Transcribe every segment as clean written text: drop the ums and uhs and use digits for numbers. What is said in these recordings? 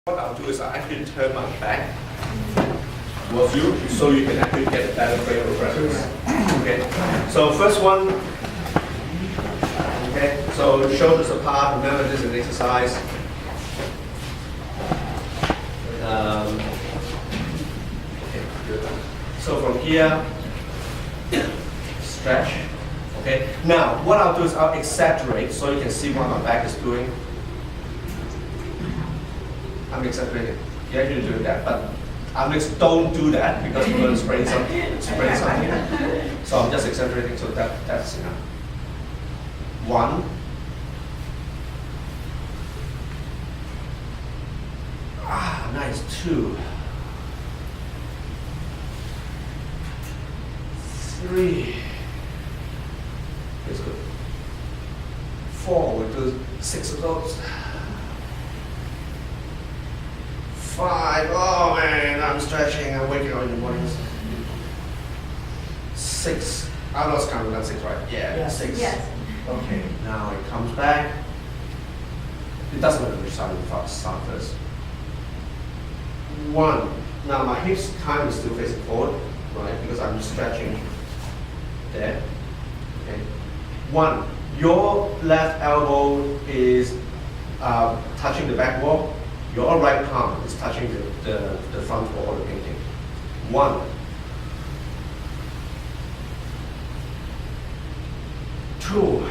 What I'll do is I'll actually turn my back towards you so you can actually get a better frame of reference. Okay, so first one, okay, so shoulders apart, remember this is an exercise. Okay, good. So from here, stretch. Okay, now what I'll do is I'll exaggerate so you can see what my back is doing. I'm exaggerating. You're actually doing that, but don't do that because you're going to sprain something. So I'm just exaggerating, so that's enough. 1. Nice. 2. 3. That's good. 4. We'll do 6 of those. 5. Oh man, I'm stretching. I'm waking up in the mornings. 6. I lost count. That's 6, right? Yeah, 6. Yes. Okay, now it comes back. It doesn't matter which side we start first. 1. Now my hips kind of still facing forward, right? Because I'm stretching there. Okay. 1. Your left elbow is touching the back wall. Your right palm is touching the front wall of the painting. 1. 2.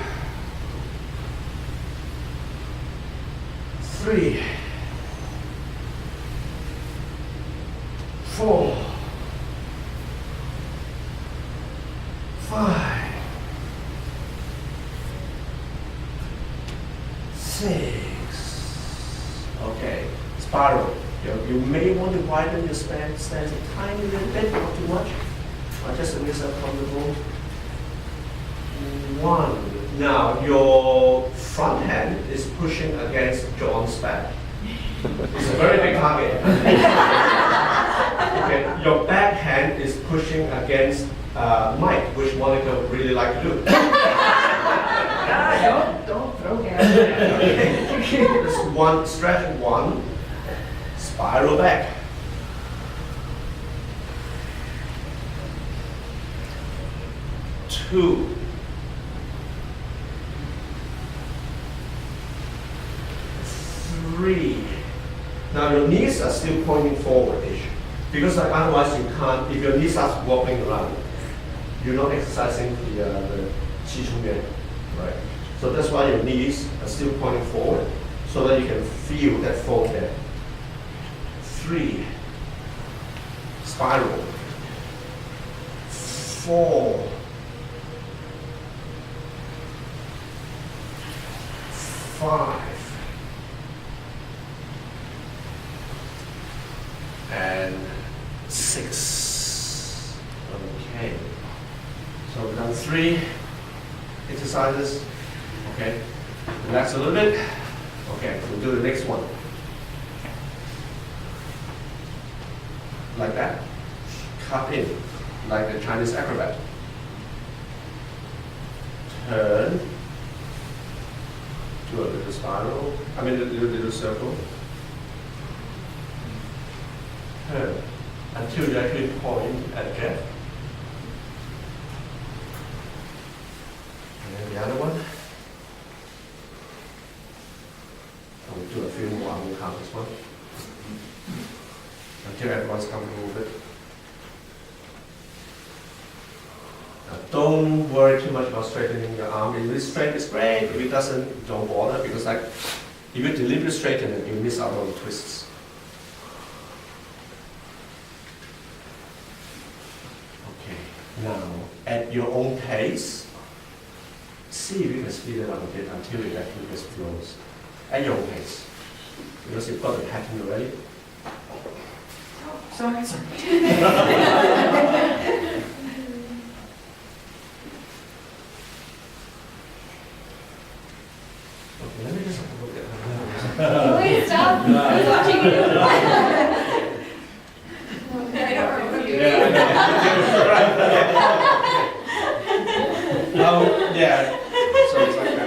3. 4. 5. 6. Okay, spiral. You may want to widen your stance a tiny little bit, not too much. Or just a little comfortable. 1. Now your front hand is pushing against John's back. It's a very big target. Okay, your back hand is pushing against Mike, which Monica would really like to do. Don't throw hands. Just 1, stretch 1, spiral back. 2. 3. Now your knees are still pointing forward-ish, because otherwise you can't. If your knee starts wobbling around, you're not exercising the qi chung yuan, right? So that's why your knees are still pointing forward, so that you can feel that fold there. 3. Spiral. 4. 5. And 6. Okay. So we've done 3 exercises. Okay. Relax a little bit. Okay, we'll do the next one. Like that. Cup in, like the Chinese acrobat. Turn. Do a little spiral. I mean a little circle. Turn until you actually point at Jeff. And then the other one. We'll do a few more, I won't count this one. Until everyone's comfortable with it. Now, don't worry too much about straightening your arm. If it's straight, it's great. If it doesn't, don't bother, because if you deliberately straighten it, you miss out on the twists. Okay, now at your own pace, see if you can speed it up a bit until it actually just flows. At your own pace, because you've got the pattern already. Sorry. Okay, let me just have a look at that. Wait, stop. I was watching you. I don't remember you. Yeah. So it's like that.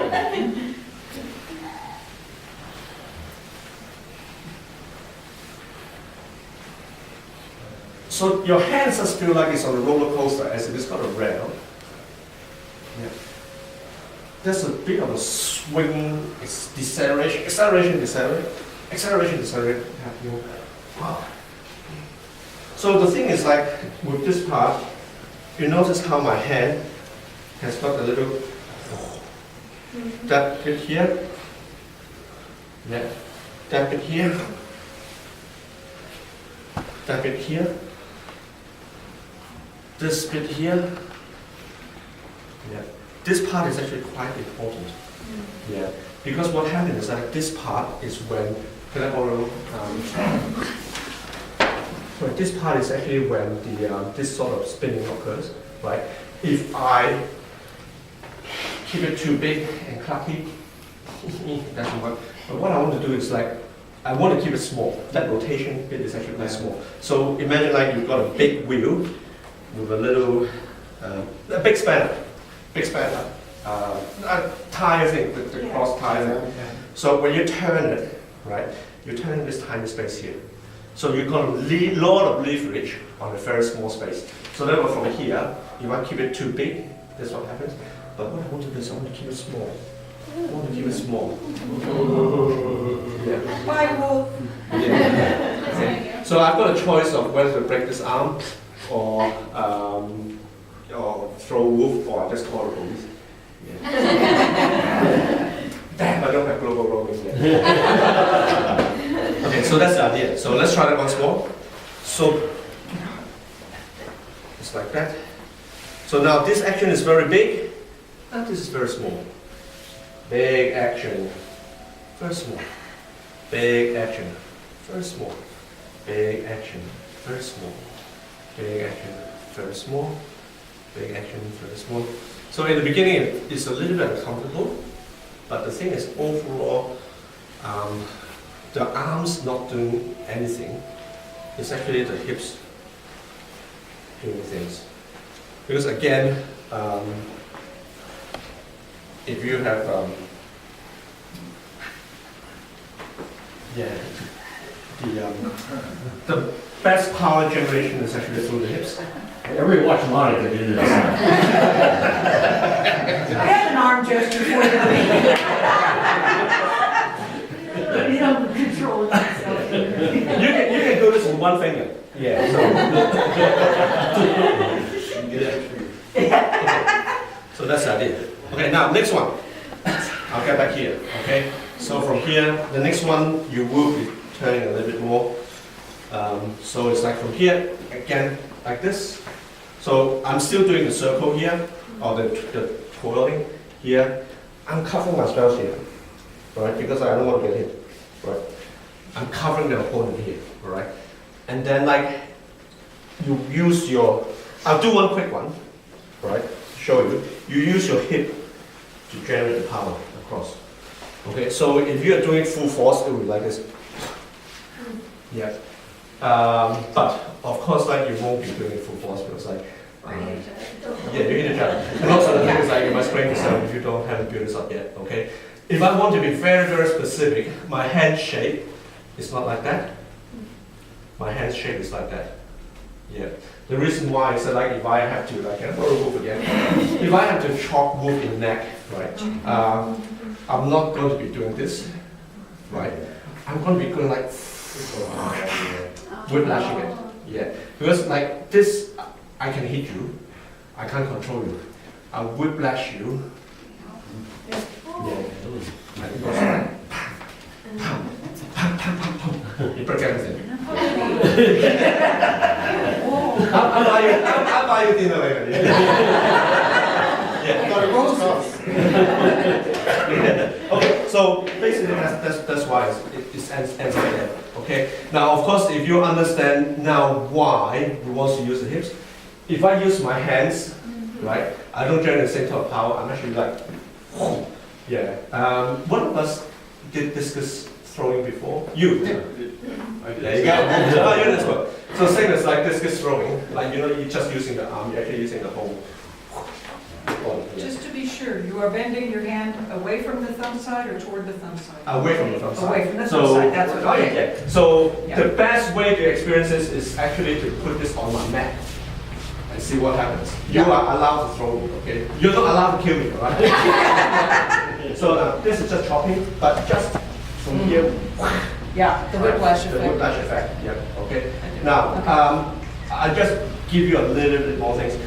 So your hands just feel like it's on a roller coaster as if it's got a rail. Yeah. There's a bit of a swing, it's deceleration, acceleration, decelerate, acceleration, decelerate happening. Wow. So the thing is like with this part, you notice how my hand has got a little that bit here, yeah, that bit here, that bit here, this bit here, yeah. This part is actually quite important, yeah, because what happens is that this part is when, can I borrow, so this part is actually when the this sort of spinning occurs, right? If I keep it too big and clunky, it doesn't work. But what I want to do is like, I want to keep it small. That rotation bit is actually quite small. So imagine like you've got a big wheel with a little, a big spanner, a tire thing, the cross tire thing. So when you turn it, right, you turn this tiny space here. So you're going to lot of leverage on a very small space. So therefore from here, if I keep it too big, that's what happens. But what I want to do is I want to keep it small. I want to keep it small. Yeah. Bye, Wolf. Yeah. Okay. So I've got a choice of whether to break this arm or throw Wolf or I just call the police. Yeah. Damn, I don't have global roaming yet. Okay, so that's the idea. So let's try that once more. So it's like that. So now this action is very big, and this is very small. Big action, very small. Big action, very small. Big action, very small. Big action, very small. Big action, very small. So in the beginning, it's a little bit uncomfortable, but the thing is overall, the arms not doing anything. It's actually the hips doing things. Because again, if you have, the best power generation is actually through the hips. Everybody watch Monica do this. I have an arm gesture for you. You don't control yourself. You can do this with one finger. Yeah. So that's the idea. Okay, now next one. I'll get back here. Okay. So from here, the next one you will be turning a little bit more. So it's like from here again like this. So I'm still doing the circle here, or the twirling here. I'm covering myself here, right? Because I don't want to get hit, right? I'm covering the opponent here, right? And then like you use your, I'll do one quick one, right? Show you. You use your hip to generate the power across. Okay, so if you are doing full force, it will be like this. Yeah. But of course, like you won't be doing full force because like, yeah, you hit each other. And also the thing is like you must brain yourself if you don't have built this up yet. Okay. If I want to be very, very specific, my hand shape is not like that. My hand shape is like that. Yeah. The reason why is that like if I have to like Wolf again, if I have to chop Wolf in neck, right? I'm not going to be doing this, right? I'm going to be going like whiplashing it. Yeah. Because like this, I can hit you. I can't control you. I whiplash you. Yeah. And it goes like you break everything. I'll buy you dinner later. Yeah. Got a roast cost. Okay, so basically that's why it ends like that. Okay. Now of course if you understand now why we want to use the hips, if I use my hands, right, I don't generate the same type of power. I'm actually like, yeah. One of us did discus throwing before. You. There you go. Oh, you're this one. So same as like discus throwing, like you're just using the arm, you're actually using the whole. important. Yeah. Just to be sure, you are bending your hand away from the thumb side or toward the thumb side? Away from the thumb side. Away from the thumb side, that's what. Oh, yeah, yeah. So Yeah. the best way to experience this is actually to put this on my neck and see what happens. You Yeah. are allowed to throw me, okay? You're not allowed to kill me, all right? So this is just chopping, but just from here. Yeah, the whiplash The effect. whiplash effect, yeah, okay. Okay. Now, Okay. I'll just give you a little bit more things.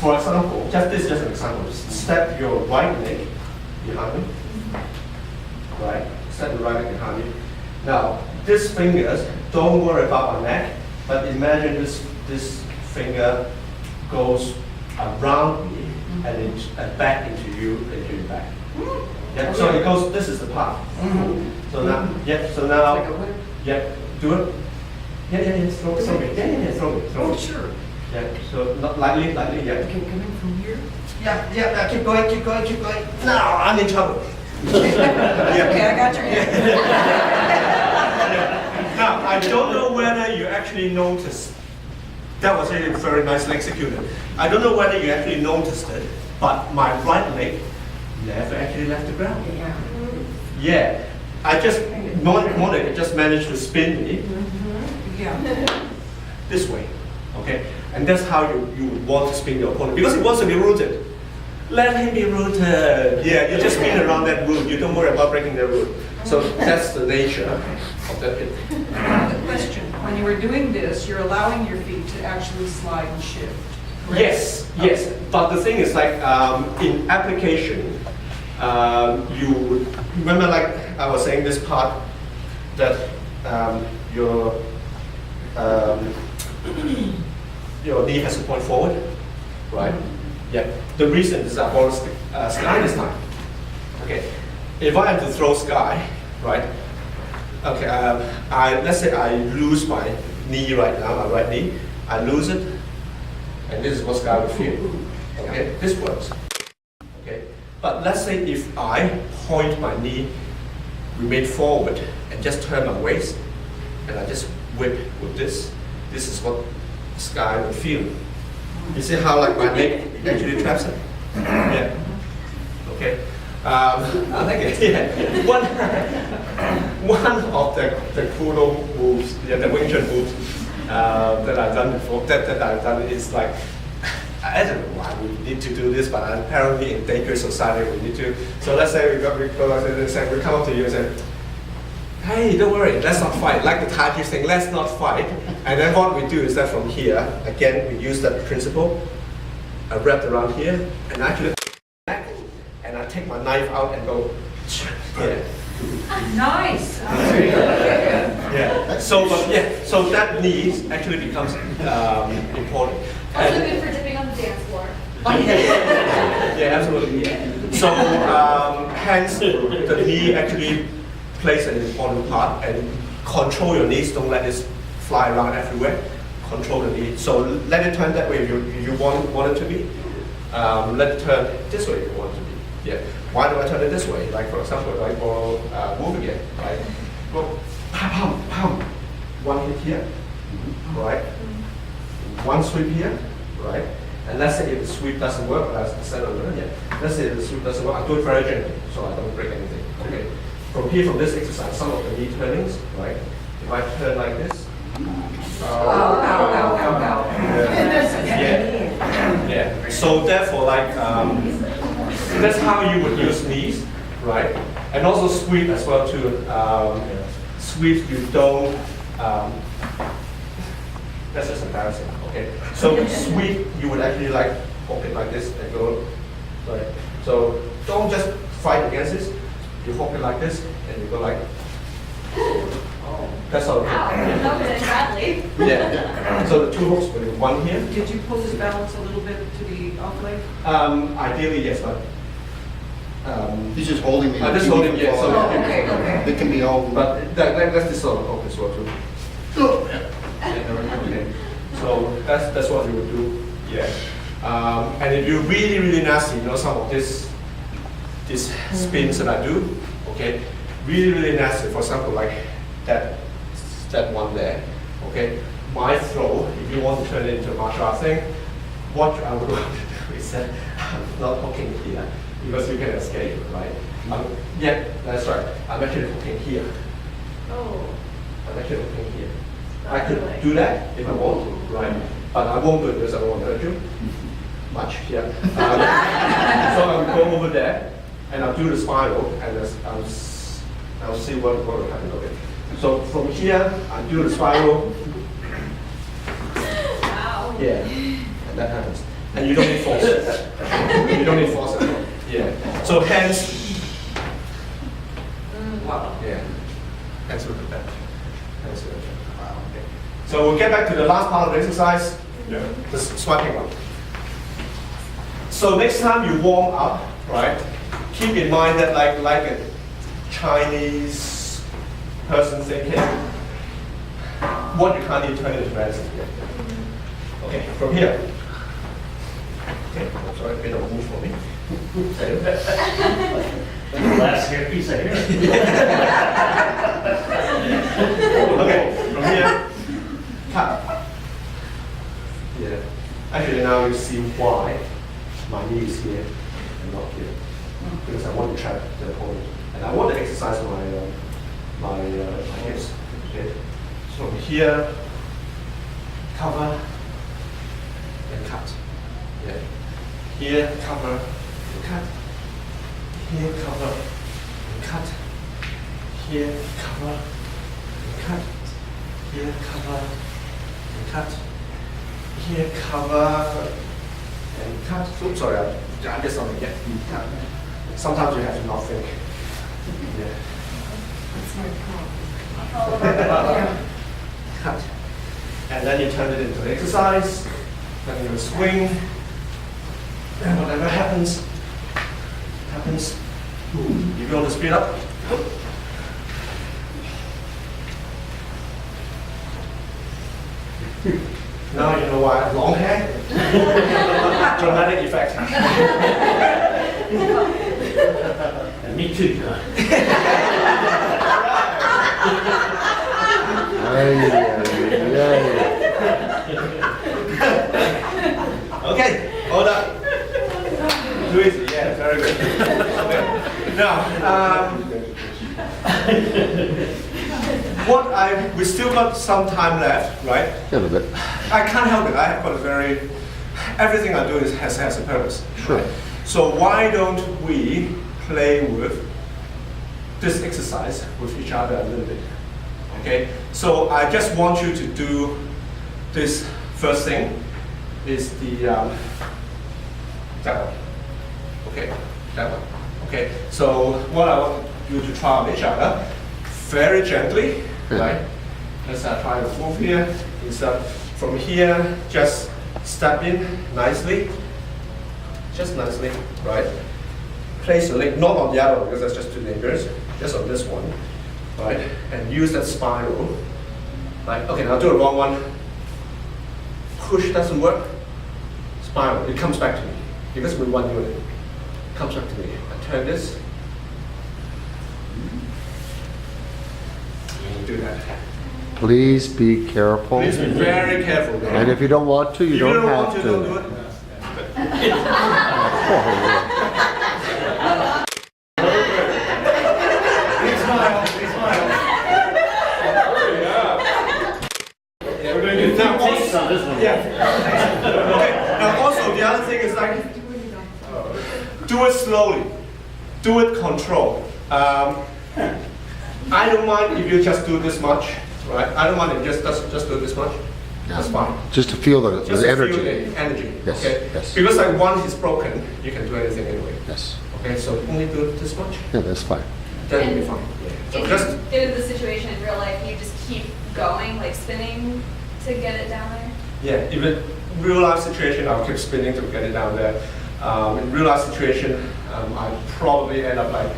For example, this is just an example. Step your right leg behind me. Right? Step your right leg behind me. Now, these fingers, don't worry about my neck, but imagine this finger goes around me and back into your back. Yeah, so it goes, this is the path. So now, yeah, so now, Like a whip. yeah, do it. Yeah, throw me. Yeah, throw me. Oh, sure. Yeah, so not lightly, yeah. Okay, coming from here. Yeah, keep going. No, I'm in trouble. Okay, I got your hand. Now, I don't know whether you actually noticed. That was really very nicely executed. I don't know whether you actually noticed it, but my right leg never actually left the ground. Yeah, I just, Monica just managed to spin me Yeah. this way, okay? And that's how you want to spin your opponent, because he wants to be rooted. Let him be rooted. Yeah, you just spin around that root. You don't worry about breaking the root. So that's the nature of that hit. The question, when you were doing this, you're allowing your feet to actually slide and shift. correct? Yes. But the thing is, like in application, you would remember, like I was saying, this part that your knee has to point forward, right? Yeah. The reason is I borrow sky this time. Okay. If I have to throw sky, right? Okay. Let's say I lose my knee right now, my right knee. I lose it, and this is what sky will feel. Okay. This works. Okay. But let's say if I point my knee, remain forward, and just turn my waist, and I just whip with this. This is what sky will feel. You see how like my neck actually traps it? Yeah. Okay. I like it. Yeah. One of the cool moves, the Wing Chun moves that I've done before, that I've done is like, I don't know why we need to do this, but apparently in dangerous society we need to. So let's say we go like this, and we come up to you and say, hey, don't worry, let's not fight. Like the Tai Chi thing, let's not fight. And then what we do is that from here, again, we use that principle. I wrap around here, and actually, and I take my knife out and go, yeah. Nice. Yeah. So that knee actually becomes important. Also good for dipping on the dance floor. Yeah, absolutely. So hence the knee actually plays an important part, and control your knees. Don't let it fly around everywhere. Control the knee. So let it turn that way if you want it to be. Let it turn this way if you want it to be. Yeah. Why do I turn it this way? Like for example, like for move again, right? Go, pam, pam. One hit here, right? One sweep here, right? And let's say if the sweep doesn't work, as I said earlier, let's say if the sweep doesn't work, I do it very gently, so I don't break anything. Okay. From here, from this exercise, some of the knee turnings, right? If I turn like this, Ow. yeah. So therefore, like that's how you would use knees, right? And also sweep as well too. Sweep you don't. That's just embarrassing. Okay. So sweep you would actually like hook it like this and go, right? So don't just fight against this. You hook it like this and you go like. That's all. Ow, that was badly. Yeah. So the two hooks with one here. Did you pull his balance a little bit to the off leg? Ideally, yes, but. He's just holding me. I'm just holding, yeah. So Oh, okay. It can be all. But that's the sort of hook as well too. Okay. So that's what you would do. Yeah. And if you're really, really nasty, some of these spins that I do, okay, really, really nasty. For example, like that one there, okay. My throw, if you want to turn it into a martial art thing, what I would want to do is that I'm not hooking here because you can escape, right? Yeah, that's right. I'm actually hooking here. Oh. I'm actually hooking here. I could do that if I want to, right? But I won't do it because I don't want to hurt you much here. So I'll go over there and I'll do the spiral and I'll see what will happen. Okay. So from here, I do the spiral. Wow. Yeah, and that happens. And you don't need force. You don't need force at all. Yeah. So hands. Wow. Yeah. Hands will do that. Hands will do that. Wow. Okay. So we'll get back to the last part of the exercise. Yeah. The swiping one. So next time you warm up, right? Keep in mind that like a Chinese person thinking, what you can't do, turn it into medicine. Okay, from here. Okay, I'm sorry, a bit of a move for me. Last here, piece of hair. Okay, from here, cut. Yeah. Actually, now you see why my knee is here and not here. Because I want to trap the opponent. And I want to exercise my hips. Okay. So from here, cover and cut. Yeah. Here, cover and cut. Here, cover and cut. Here, cover and cut. Here, cover and cut. Here, cover and cut. Oops, sorry, I did something again. Sometimes you have to not think. Yeah. Cut. And then you turn it into an exercise. Then you swing. And whatever happens, happens. You go to speed up. Now you know why I have long hair. Dramatic effect. And me too, John. Okay, hold up. Too easy, yeah, very good. Okay. Now, we still got some time left, right? A little bit. I can't help it. I have got everything I do has a purpose. Sure. Right? So why don't we play with this exercise with each other a little bit? Okay. So I just want you to do this first thing. Is that one? Okay, that one. Okay. So what I want you to try on each other, very gently, right? Let's try to move here. Instead from here, just step in nicely. Just nicely, right? Place your leg, not on the other one because that's just too dangerous. Just on this one, right? And use that spiral. Right? Okay, now do the wrong one. Push doesn't work. Spiral, it comes back to me. Because with one unit, it comes back to me. I turn this. And do that. Please be careful. Please be very careful. Now. And if you don't want to, you If don't want have to. Don't do it. Big smile, big smile. Yeah, we're going to do Now, now. takes on this one. Yeah. Okay. Now also the other thing is like do it slowly. Do it controlled. I don't mind if you just do this much, right? I don't mind if you just do this much. That's fine. Just to feel the Just to energy. feel the energy. Yes, Okay. yes. Because like once it's broken, you can do anything anyway. Yes. Okay. So only do this much. Yeah, that's fine. That will be fine. Yeah. So If just you get into the situation in real life, you just keep going, like spinning to get it down there? yeah. Even real life situation, I'll keep spinning to get it down there. In real life situation, I probably end up like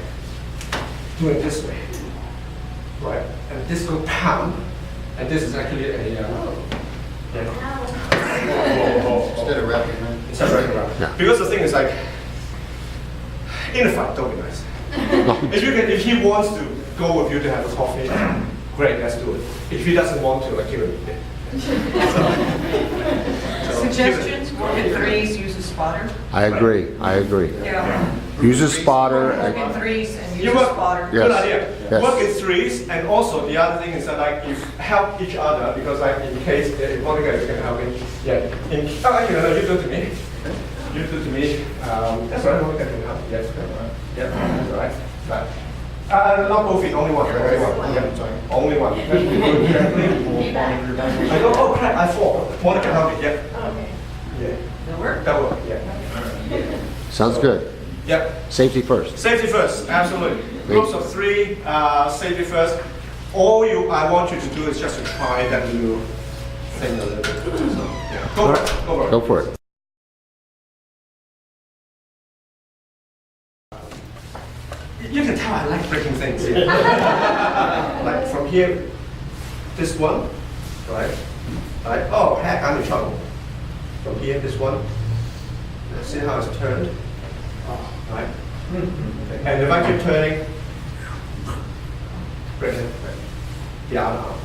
doing this way, right? And this will pound, and this is actually a Instead of wrapping around. Instead of wrapping around. Yeah. Because the thing is like, in a fight, don't be nice. If he wants to go with you to have a coffee, great, let's do it. If he doesn't want to, like, keep it. So keep it. Suggestions, work at 3 I agree, I agree. Yeah. Use a spotter. Work in threes and use You a work, spotter. Yeah. good idea. Yes. Work in threes, and also the other thing is that like you help each other because like in case if one guy is going to help me, yeah. Actually, no, you do it to me. You do it to me. That's right. One guy can help. Yes. Yeah. That's right. Right. Not both feet. Only one. Only one. Yeah. Only one. I go. Oh crap! I fall. One can help me. Yeah. Okay. Yeah. That'll work. That will. Yeah. Sounds good. Yeah. Safety first. Safety first, absolutely. Groups of three, safety first. All I want you to do is just to try that little thing a little bit. So, yeah. Go for it. Go for it. Go for it. You can tell I like breaking things. Yeah. Like from here, this one, right? Right. Oh heck, I'm in trouble. From here, this one. Let's see how it's turned. Right. Okay. And if I keep turning, break it. The other arm.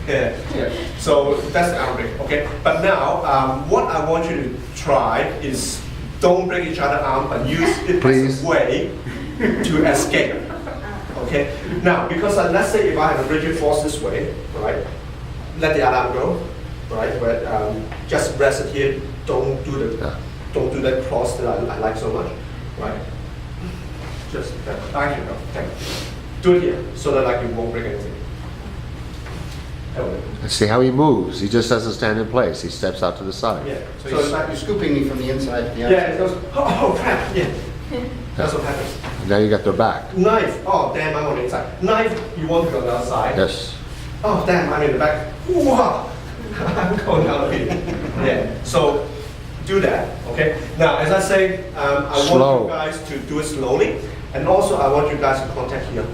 Yeah. Yeah. So that's the arm break. Okay. But now, what I want you to try is don't break each other's arm, but use it Please. as a way to escape. Okay. Now, because let's say if I have a rigid force this way, right? Let the other arm go, right? But just rest it here. Don't do the Yeah. don't do that cross that I like so much, right? Just that. Actually, no. Thank you. Do it here so that like you won't break anything. That way. Let's see how he moves. He just doesn't stand in place. He steps out to the side. Yeah. So you're scooping me from the inside to the outside. Yeah. It goes. Oh crap! Yeah. That's what happens. Now you got their back. Knife. Oh damn! I'm on the inside. Knife. You want to go on the outside. Yes. Oh damn! I'm in the back. Wow. I'm going down a bit. Yeah. So do that. Okay. Now, as I say, I Slow. want you guys to do it slowly, and also I want you guys to contact here.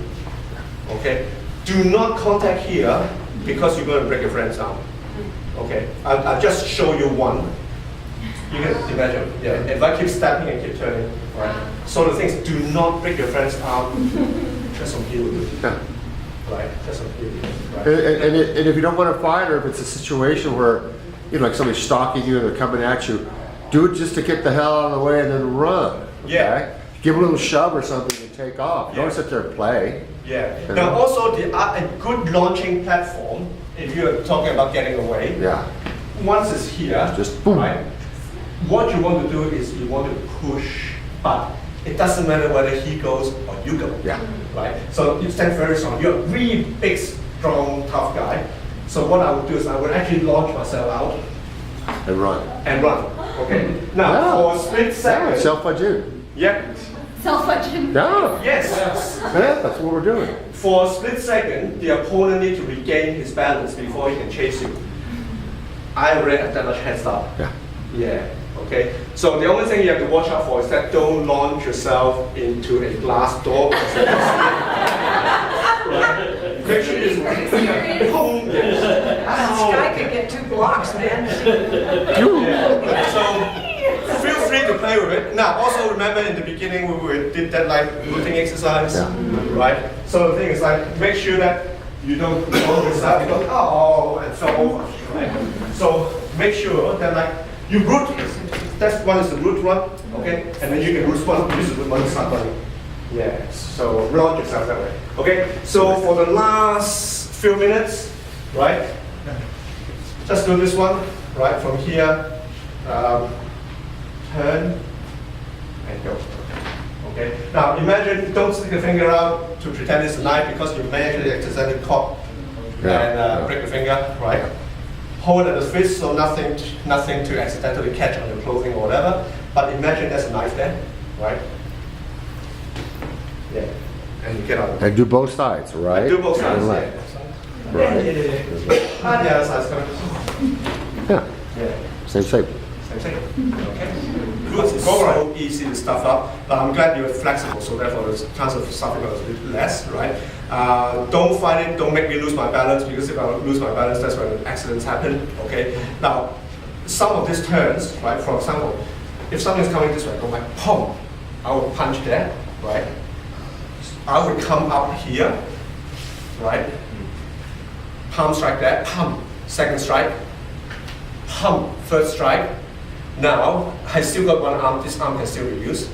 Okay. Do not contact here because you're going to break your friend's arm. Okay. I'll just show you one. You can imagine. Yeah. If I keep stepping and keep turning, right. So the things do not break your friend's arm. Just on here. Yeah. Right. Just on here. Right. And if you don't want to fight, or if it's a situation where, you know, like somebody's stalking you and they're coming at you, do it just to get the hell out of the way and then run. Okay? Yeah. Give a little shove or something and take off. Don't Yeah. sit there and play. Yeah. Now also a good launching platform, if you're talking about getting away, Yeah. once it's here, Just boom. right? What you want to do is you want to push, but it doesn't matter whether he goes or you go. Yeah. Right? So you stand very strong. You're a really big, strong, tough guy. So what I would do is I would actually launch myself out And run. and run. Okay. Now Yeah. for a split second. Self-adjust. Yeah. Self-judgment. Yeah. Yes. Yeah, that's what we're doing. For a split second, the opponent needs to regain his balance before he can chase you. I already have that much head start. Yeah. Yeah. Okay. So the only thing you have to watch out for is that don't launch yourself into a glass door. Make sure you boom. This guy could get 2 blocks, man. Yeah. So feel free to play with it. Now, also remember in the beginning we did that like rooting exercise, Yeah. right? So the thing is like make sure that you don't roll yourself. You don't and fell over, right? So make sure that like you root. That's one is the root one, okay? And then you can root one. Use the root one to start running. Yeah. So launch yourself that way. Okay. So for the last few minutes, right? Just do this one, right? From here. Turn and go. Okay. Now imagine, don't stick the finger out to pretend it's a knife because you may actually accidentally caught and break the finger. Right. Hold at the fist so nothing to accidentally catch on your clothing or whatever. But imagine there's a knife there, right? Yeah. And you get out. And do both sides, right? Do both sides. And Yeah. left. Right. And the other side's coming. Yeah. Yeah. Same shape. Same thing. Okay. Good. It's so easy to stuff up, but I'm glad you're flexible, so therefore the chance of stuffing up is a bit less, right? Don't fight it. Don't make me lose my balance, because if I lose my balance, that's when accidents happen. Okay. Now, some of these turns, right? For example, if something's coming this way, go like pum, I will punch there, right? I would come up here, right? Palm strike there, pum, second strike, pum, third strike. Now, I still got one arm, this arm can still be used.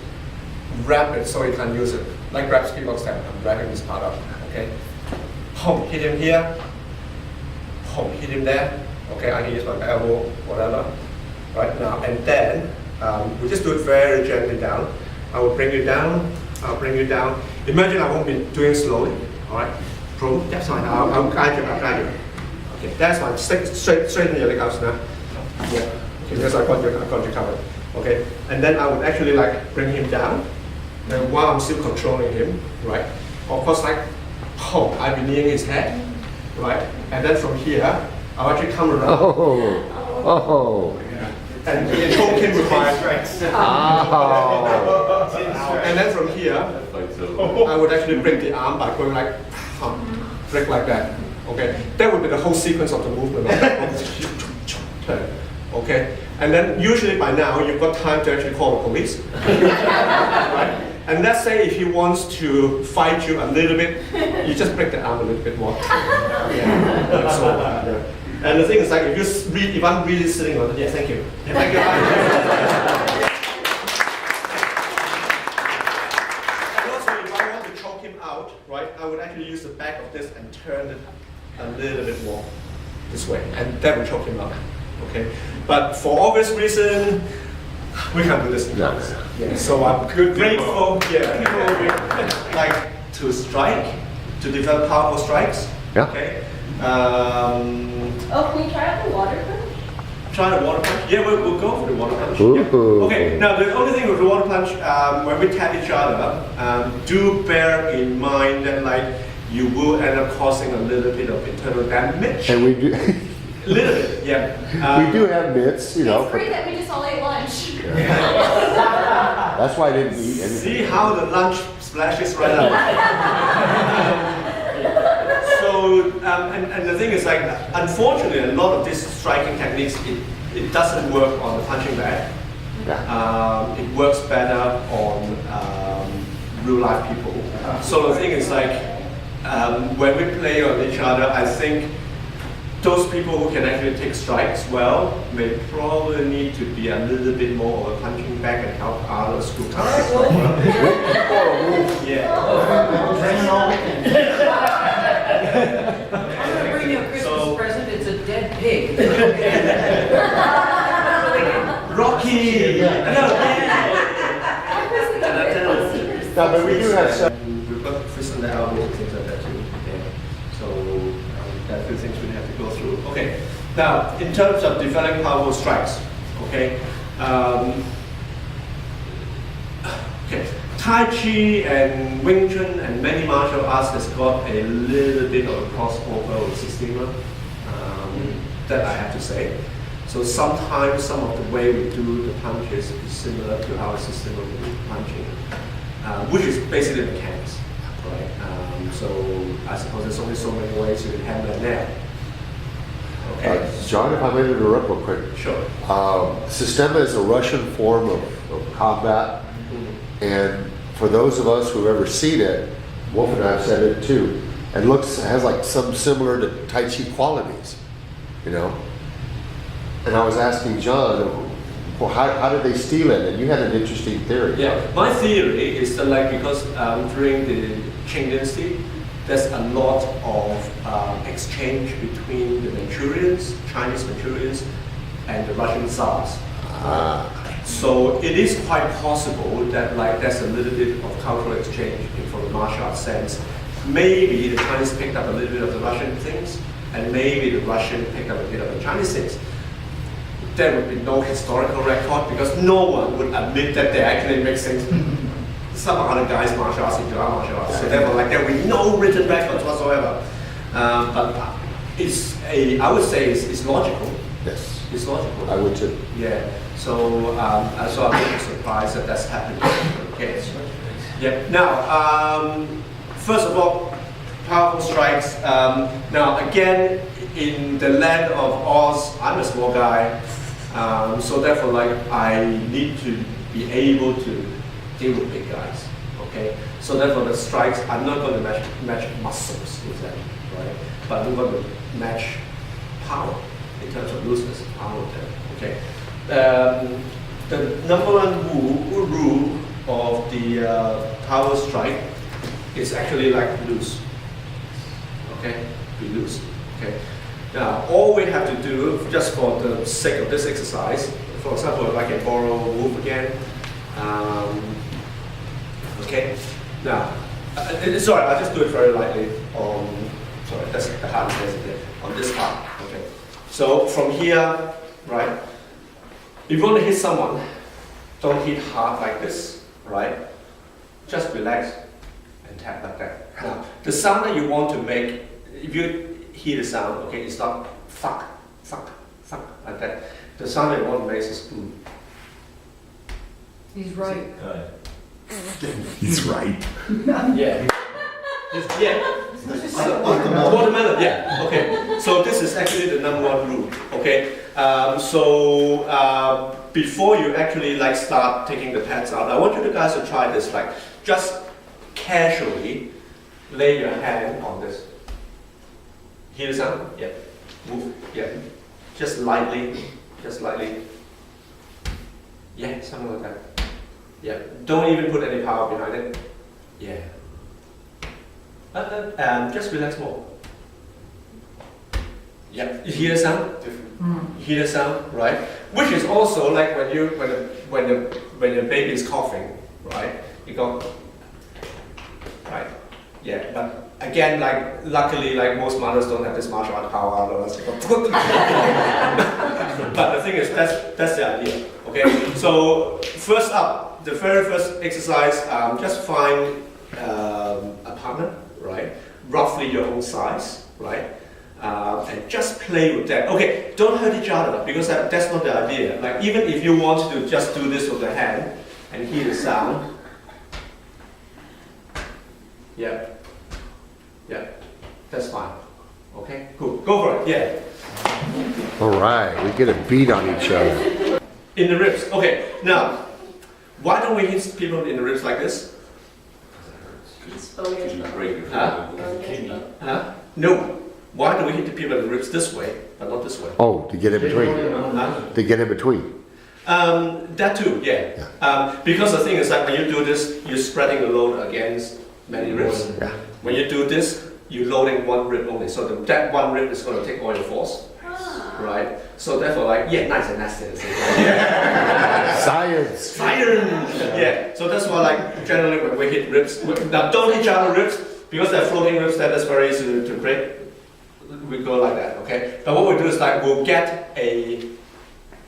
Wrap it so you can use it. Like grab kickbox step, I'm wrapping this part up, okay? Boom, hit him here. Boom, hit him there. Okay, I can use my elbow, whatever. Right now, and then, we just do it very gently down. I will bring you down, I'll bring you down. Imagine I won't be doing slowly, all right? That's fine, I'll guide you, I'll guide you. Okay, that's fine, straighten your leg out now. Yeah, okay, because I got you covered. Okay, and then I would actually like bring him down, and while I'm still controlling him, right? Of course, like, I'll be near his head, right? And then from here, I'll actually come around. Oh. And choke him with my strength. Oh. And then from here, I would actually break the arm by going like, break like that. Okay, that would be the whole sequence of the movement. Okay, and then usually by now you've got time to actually call the police. Right? And let's say if he wants to fight you a little bit, you just break the arm a little bit more. Yeah. So, yeah. And the thing is like if I'm really sitting on it, yeah, thank you. Thank you. And also if I want to choke him out, right, I would actually use the back of this and turn it a little bit more this way, and that will choke him out. Okay, but for obvious reason, we can't do this. No. Yeah. So I'm grateful. Yeah, people like to strike, to develop powerful strikes. Yeah. Okay. Oh, can we try out the water punch? Try the water punch. Yeah, we'll go for the water punch. Ooh. Yeah. Okay. Now the only thing with the water punch, when we tap each other, do bear in mind that like you will end up causing a little bit of internal damage. And we do, A little bit, yeah. we do have mitts, you know. It's great that we just all ate lunch. That's why I didn't eat anything. See how the lunch splashes right up. So, and the thing is like, unfortunately, a lot of these striking techniques, it doesn't work on the punching bag. Yeah. It works better on real life people. So the thing is like, when we play on each other, I think those people who can actually take strikes well may probably need to be a little bit more of a punching bag and help others who can't. Yeah. I'm gonna bring you a Christmas So- present, it's a dead pig. Rocky! No, but we do have some. We've got fists on the elbow and things like that too. Yeah. So there are few things we have to go through. Okay. Now, in terms of developing powerful strikes, okay. Okay. Tai Chi and Wing Chun and many martial arts has got a little bit of a crossover with Sistema, that I have to say. So sometimes some of the way we do the punches is similar to our system of punching, which is basically mechanics, right? So I suppose there's only so many ways you can hammer a nail. Okay. John, if I may interrupt real quick. Sure. Sistema is a Russian form of combat. And for those of us who've ever seen it, Wolf and I have said it too, it has like some similar to Tai Chi qualities, you know? And I was asking John, well, how did they steal it? And you had an interesting theory. Yeah, my theory is that like because during the Qing Dynasty, there's a lot of exchange between the Manchurians, Chinese Manchurians, and the Russian Tsars. So it is quite possible that like there's a little bit of cultural exchange from the martial arts sense. Maybe the Chinese picked up a little bit of the Russian things, and maybe the Russian picked up a bit of the Chinese things. There would be no historical record because no one would admit that they actually mixing some other guys' martial arts into our martial arts. So therefore, like there will be no written records whatsoever. But I would say it's logical. Yes. It's logical. I would too. Yeah. So I'm really surprised that that's happening. Okay. Yeah. Now, first of all, powerful strikes. Now again, in the land of Oz, I'm a small guy, so therefore, like I need to be able to deal with big guys. Okay. So therefore, the strikes, I'm not going to match muscles with them, right? But I'm going to match power in terms of looseness, power with them. Okay. the number one rule of the power strike is actually like loose. Okay, be loose. Okay. Now, all we have to do, just for the sake of this exercise, for example, if I can borrow Wolf again. Okay. Now, sorry, I'll just do it very lightly on. Sorry, that's the hard there. On this part. Okay. So from here, right? If you want to hit someone, don't hit hard like this, right? Just relax and tap like that. Now, the sound that you want to make, if you hear the sound, okay, it's not fuck, fuck, fuck like that. The sound that you want to make is boom. He's right. He's right. Yeah. Yeah. Watermelon, yeah. Okay. So this is actually the number one rule. Okay. Before you actually like start taking the pads out, I want you guys to try this. Like, just casually lay your hand on this. Hear the sound? Yeah. Move. Yeah. Just lightly. Just lightly. Yeah. Something like that. Yeah. Don't even put any power behind it. Yeah. Just relax more. Yeah, you hear the sound? You hear the sound, right? Which is also like when the baby is coughing, right? You go, right? Yeah, but again, like luckily, like most mothers don't have this martial art power, otherwise you go. But the thing is, that's the idea. Okay, so first up, the very first exercise, just find a partner. Right, roughly your own size, right, and just play with that. Okay, don't hurt each other because that's not the idea. Like even if you want to just do this with the hand and hear the sound, yeah, that's fine. Okay, cool, go for it. Yeah. All right, we get a beat on each other. In the ribs. Okay, now why don't we hit people in the ribs like this? Huh? No. Why do we hit the people in the ribs this way, but not this way? Oh, to get in between. Huh? To get in between. That too, yeah. Because the thing is that when you do this, you're spreading the load against many ribs. Yeah. When you do this, you're loading one rib only. So that one rib is going to take all your force. Right? So therefore, like, yeah, nice and nasty. Science. Science! Yeah, so that's why, like, generally when we hit ribs, now don't hit each other ribs, because they're floating ribs, that's very easy to break. We go like that, okay? But what we do is, like, we'll get a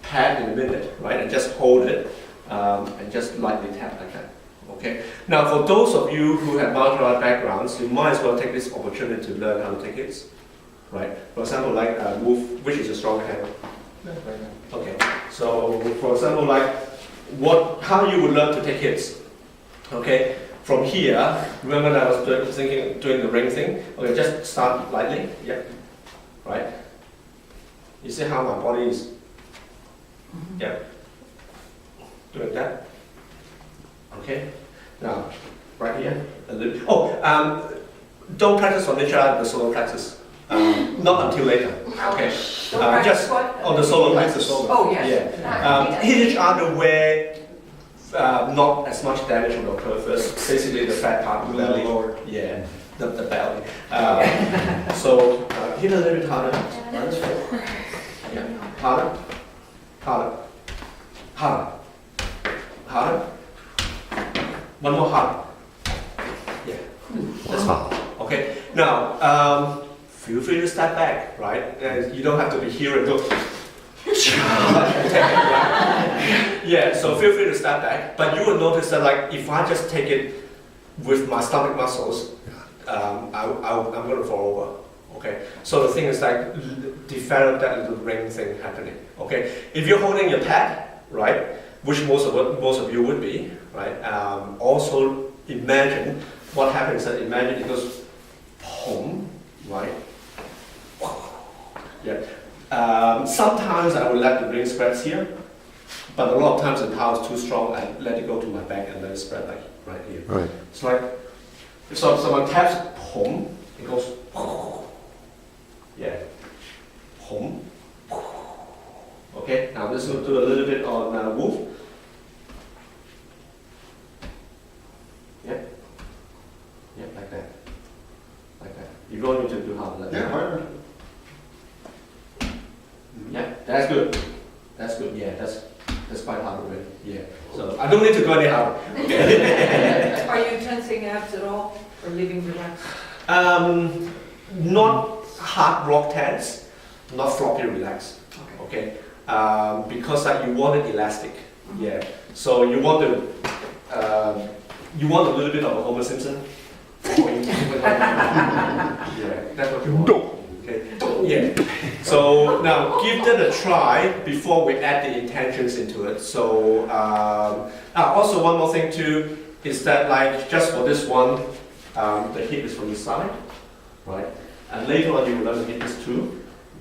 pad in a minute, right, and just hold it, and just lightly tap like that, okay? Now, for those of you who have martial art backgrounds, you might as well take this opportunity to learn how to take hits, right? For example, like, move, which is your stronger hand? Okay, so for example, like how you would learn to take hits. Okay, from here, remember that I was doing the ring thing. Okay, just start lightly. Yeah, right. You see how my body is. Yeah, doing that. Okay, now right here. A little. Oh, don't practice on each other the solo practice. Not until later. Okay. Just on the solo practice. Oh, yes. Yeah. Hit each other where not as much damage will occur first. Basically, the fat part, the belly. Yeah, the belly. So hit a little bit harder. Yeah. Harder. Harder. Harder. Harder. One more harder. Yeah. That's fine. Okay. Now. Feel free to step back, right? You don't have to be here and go. Yeah, so feel free to step back. But you will notice that, like, if I just take it with my stomach muscles, I'm going to fall over. Okay. So the thing is, like, develop that little ring thing happening. Okay. If you're holding your pad, right, which most of you would be, right. Also imagine what happens. That imagine it goes, boom, right. Yeah. Sometimes I will let the ring spread here, but a lot of times the power is too strong. I let it go to my back and let it spread like right here. Right. It's like if someone taps home, it goes. Yeah. Home. Okay, now this will do a little bit on Wolf. Yeah. Yeah, like that. Like that. You don't need to do hard like that. Yeah, right. Yeah, that's good. That's good. Yeah, that's quite hard already. Yeah. So I don't need to go any harder. Are you tensing abs at all, or leaving relaxed? Not hard rock tense, not floppy relax. Okay. Because you want it elastic. Yeah. So you want a little bit of a Homer Simpson. Yeah, that's what you want. Okay. Yeah. So now give that a try before we add the intentions into it. So also one more thing too is that like just for this one, the hip is from the side, right? And later on you will learn to hit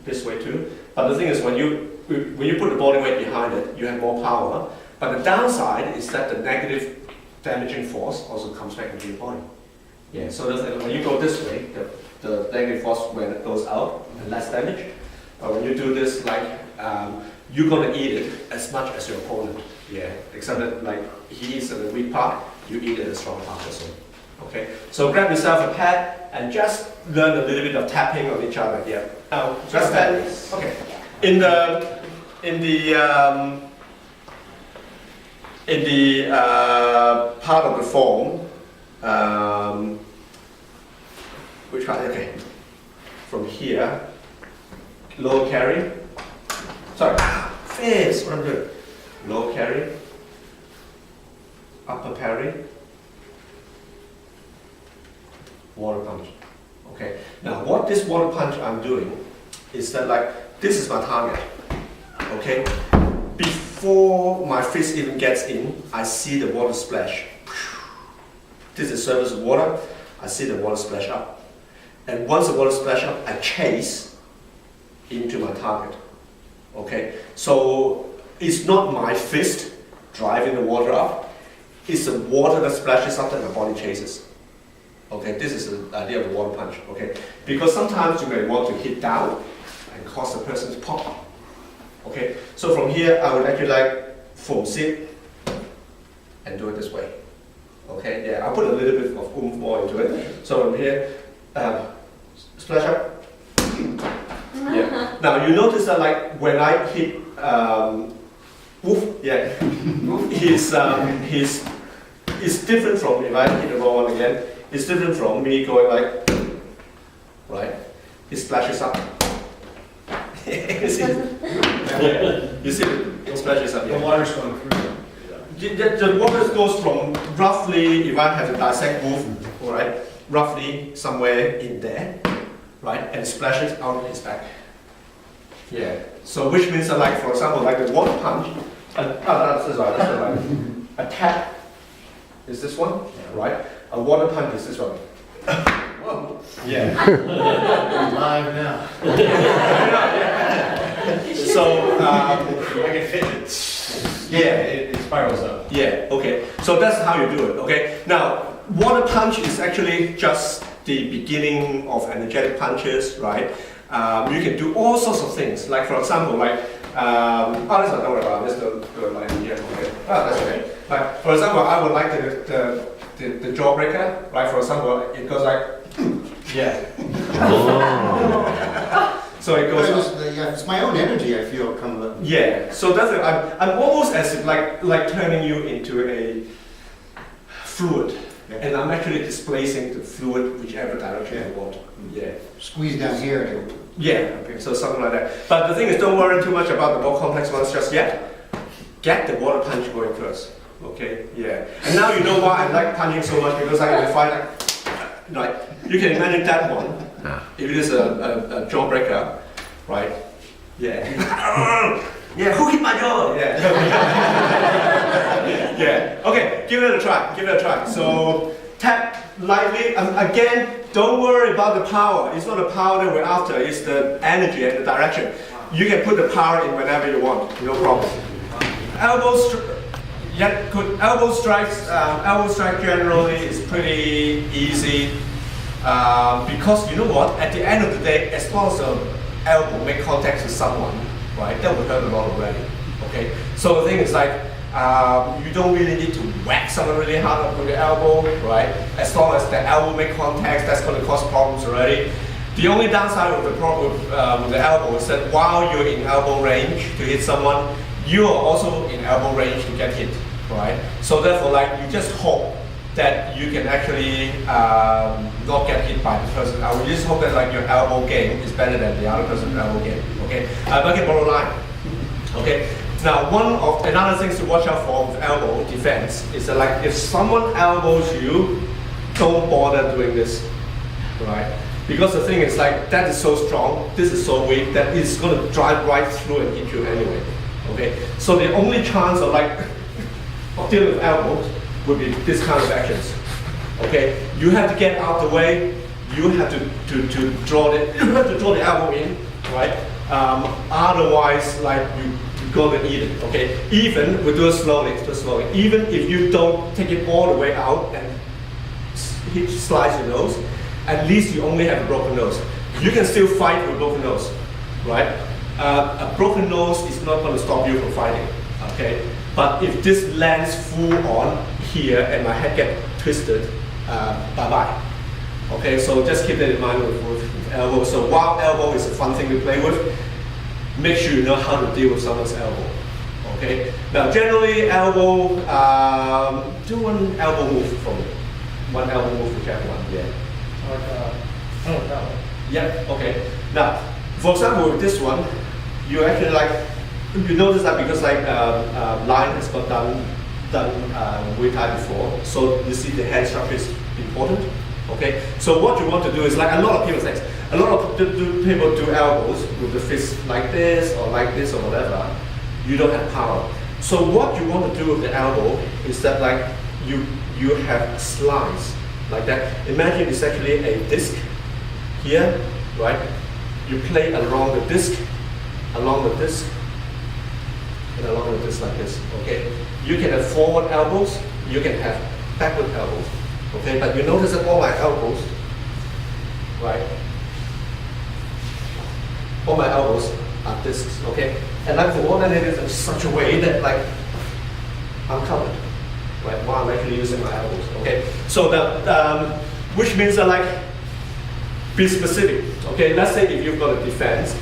this way too. But the thing is when you put the body weight behind it, you have more power. But the downside is that the negative damaging force also comes back into your body. Yeah. So when you go this way, the negative force when it goes out and less damage. But when you do this, like you're gonna eat it as much as your opponent. Yeah. Except that like he is the weak part, you eat it the strong part as well. Okay. So grab yourself a pad and just learn a little bit of tapping on each other. Yeah. Now just that. Okay. In the part of the form, which one? Okay. From here, low carry. Sorry, face. What I'm doing. Low carry, upper parry, water punch. Okay. Now, what this water punch I'm doing is that like this is my target. Okay. Before my fist even gets in, I see the water splash. This is surface of water. I see the water splash up. And once the water splash up, I chase into my target. Okay? So it's not my fist driving the water up. It's the water that splashes up that my body chases. Okay? This is the idea of the water punch. Okay? Because sometimes you may want to hit down and cause the person to pop. Okay? So from here, I would actually like foam sit and do it this way. Okay? Yeah, I'll put a little bit of oomph more into it. So from here, splash up. Yeah. Now you notice that like when I hit woof, yeah, he's different from if I hit the wrong one again. It's different from me going like, right? It splashes up. You see? Yeah. You see it splashes up. Yeah. The water's going through. The water goes from roughly, if I have to dissect woof, all right, roughly somewhere in there, right, and splashes out of his back. Yeah. So which means that, like for example, like the water punch, this is right. A tap is this one, right? A water punch is this one. Whoa. Yeah. Live now. So I can fit it. yeah. It spirals up. Yeah. Okay. So that's how you do it. Okay. Now, water punch is actually just the beginning of energetic punches, right? You can do all sorts of things. Like for example, like don't worry about this. Do it like here. Okay. That's okay. Like for example, I would like the jawbreaker. Right. For example, it goes like yeah. So it goes. Yeah, it's my own energy. I feel come up. Yeah. So that's it. I'm almost as if like turning you into a fluid. And I'm actually displacing the fluid whichever direction I want. Yeah. Squeeze down here. Yeah. Okay. So something like that. But the thing is, don't worry too much about the more complex ones just yet. Get the water punch going first. Okay. Yeah. And now you know why I like punching so much because I can find like you can imagine that one. If it is a jawbreaker, right? Yeah. Yeah. Who hit my jaw? Yeah. Yeah. Okay, give it a try. Give it a try. So tap lightly. Again, don't worry about the power. It's not the power that we're after. It's the energy and the direction. You can put the power in whenever you want. No problem. Yeah, good. Elbow strikes. Elbow strike generally is pretty easy because you know what? At the end of the day, as long as the elbow make contact with someone, right? That would hurt a lot already, okay? So the thing is like, you don't really need to whack someone really hard with the elbow, right? As long as the elbow make contact, that's going to cause problems already. The only downside of the problem with the elbow is that while you're in elbow range to hit someone, you are also in elbow range to get hit, right? So therefore, like, you just hope that you can actually not get hit by the person. I would just hope that like your elbow game is better than the other person's elbow game, okay? Back in bottom line, okay? Now, another things to watch out for with elbow defense is that like if someone elbows you, don't bother doing this, right? Because the thing is like that is so strong, this is so weak that it's going to drive right through and hit you anyway, okay? So the only chance of like of dealing with elbows would be this kind of actions, okay? You have to get out the way, you have to draw the elbow in, right? Otherwise, like you're gonna eat it, okay? Even we do it slowly, even if you don't take it all the way out and slice your nose, at least you only have a broken nose. You can still fight with a broken nose, right? A broken nose is not going to stop you from fighting, okay? But if this lands full on here and my head gets twisted, bye-bye. Okay, so just keep that in mind with elbow. So while elbow is a fun thing to play with, make sure you know how to deal with someone's elbow. Okay. Now, generally, elbow. Do one elbow move for me. One elbow move for everyone. Yeah. Yeah. Okay. Now, for example, with this one, you actually like. You notice that because like line has got done Muay Thai before, so you see the hand structure is important. Okay, so what you want to do is like a lot of people say, a lot of people do elbows with the fist like this or whatever. You don't have power. So what you want to do with the elbow is that like you have slice like that. Imagine it's actually a disc here, right? You play along the disc, and along the disc like this. Okay, you can have forward elbows, you can have backward elbows. Okay, but you notice that all my elbows, right? All my elbows are discs, okay? And like for one, I did it in such a way that like I'm covered, right? While I'm actually using my elbows, okay? So that, which means that like, be specific, okay? Let's say if you've got a defense,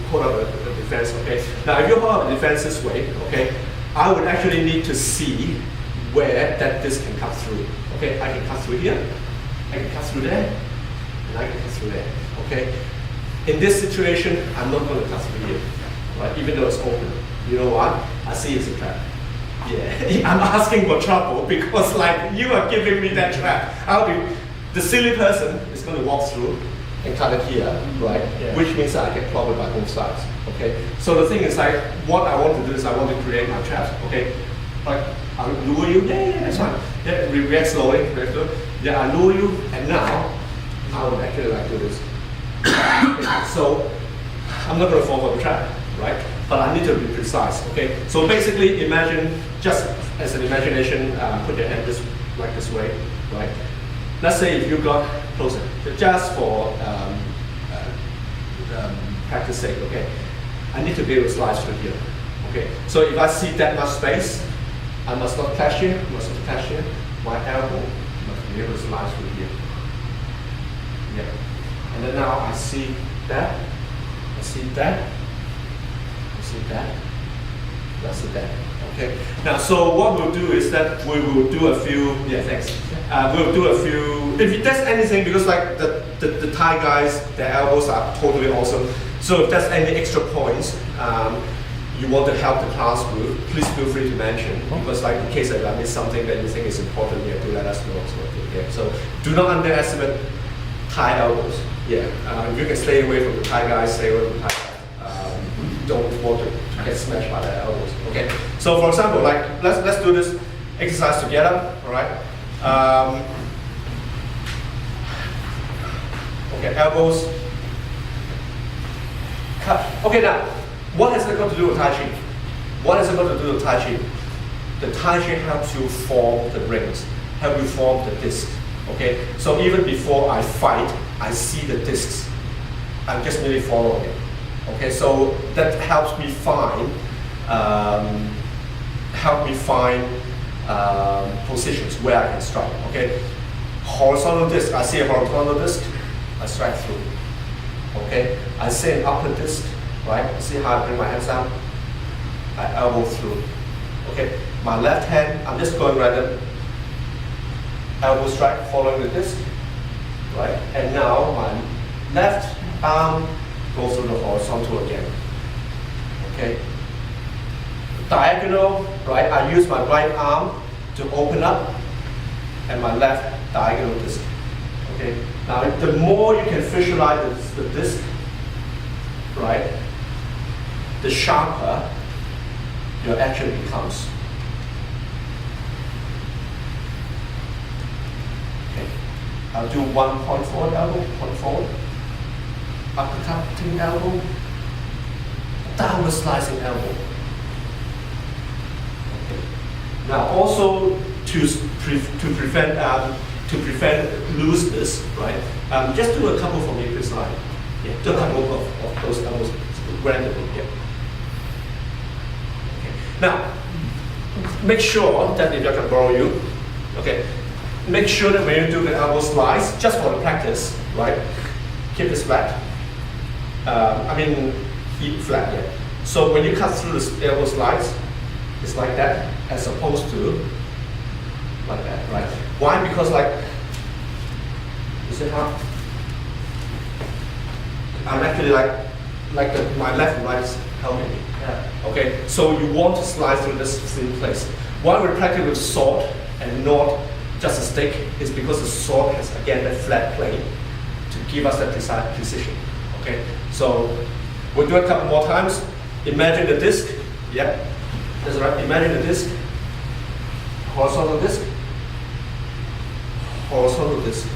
hold up a defense, okay? Now if you hold up a defense this way, okay, I would actually need to see where that disc can cut through. Okay, I can cut through here, I can cut through there, and I can cut through there. Okay, in this situation, I'm not going to cut through here, right? Even though it's open. You know what? I see it's a trap. Yeah, I'm asking for trouble because like you are giving me that trap. The silly person is going to walk through and cut it here, right? Yeah. Which means that I get clobbered by both sides. Okay, so the thing is like what I want to do is I want to create my traps. Okay, like. I'll lure you, yeah, that's fine. Yeah, react slowly, Yeah, I lure you, and now I would actually like do this. So I'm not going to fall for the trap, right? But I need to be precise, okay? So basically, imagine, just as an imagination, put your hand like this way, right? Let's say if you got closer, just for practice sake, okay? I need to be able to slice through here, okay? So if I see that much space, I must not clash here, My elbow must be able to slice through here. Yeah. And then now I see that, I see that, that's that. Okay. Now, so what we'll do is that we will do a few, we'll do a few, if there's anything, because like the Thai guys, their elbows are totally awesome. So if there's any extra points, you want to help the class with, please feel free to mention, because like in case I miss something that you think is important, you have to let us know. So do not underestimate Thai elbows. Yeah, you can stay away from the Thai guys, stay away from the Thai guys. Don't want to get smashed by their elbows. Okay, so for example, like let's do this exercise together. All right. Okay, elbows. Cut. Okay, now. What has it got to do with Tai Chi? What has it got to do with Tai Chi? The Tai Chi helps you form the rings, help you form the discs. Okay? So even before I fight, I see the discs. I'm just merely following it. Okay, so that helps me find positions where I can strike. Okay, horizontal disc. I see a horizontal disc, I strike through. Okay, I see an upper disc. Right. See how I bring my hands out? I elbow through. Okay, my left hand. I'm just going random. Elbow strike, following the disc. Right, and now my left arm goes through the horizontal again. Okay. Diagonal, right? I use my right arm to open up, and my left diagonal disc. Okay. Now, the more you can visualize the disc, right, the sharper your action becomes. Okay. I'll do 1 point forward elbow, point forward, uppercutting elbow, downward slicing elbow. Okay. Now also to prevent looseness, right? Just do a couple from each side. Yeah, do a couple of those elbows randomly. Yeah. Okay. Now, make sure that if I can borrow you, okay, make sure that when you do the elbow slice, just for the practice, right? Keep this flat. Keep flat, yeah. So when you cut through the elbow slice, it's like that, as opposed to like that, right? Why? Because you see how? I'm actually my left and right is helping me. Yeah. Okay, so you want to slice through this thin place. Why we're practicing with sword and not just a stick is because the sword has, again, that flat plane to give us that precise precision. Okay, so we'll do it a couple more times. Imagine the disc. Yep, that's right. Imagine the disc. Horizontal disc. Horizontal disc.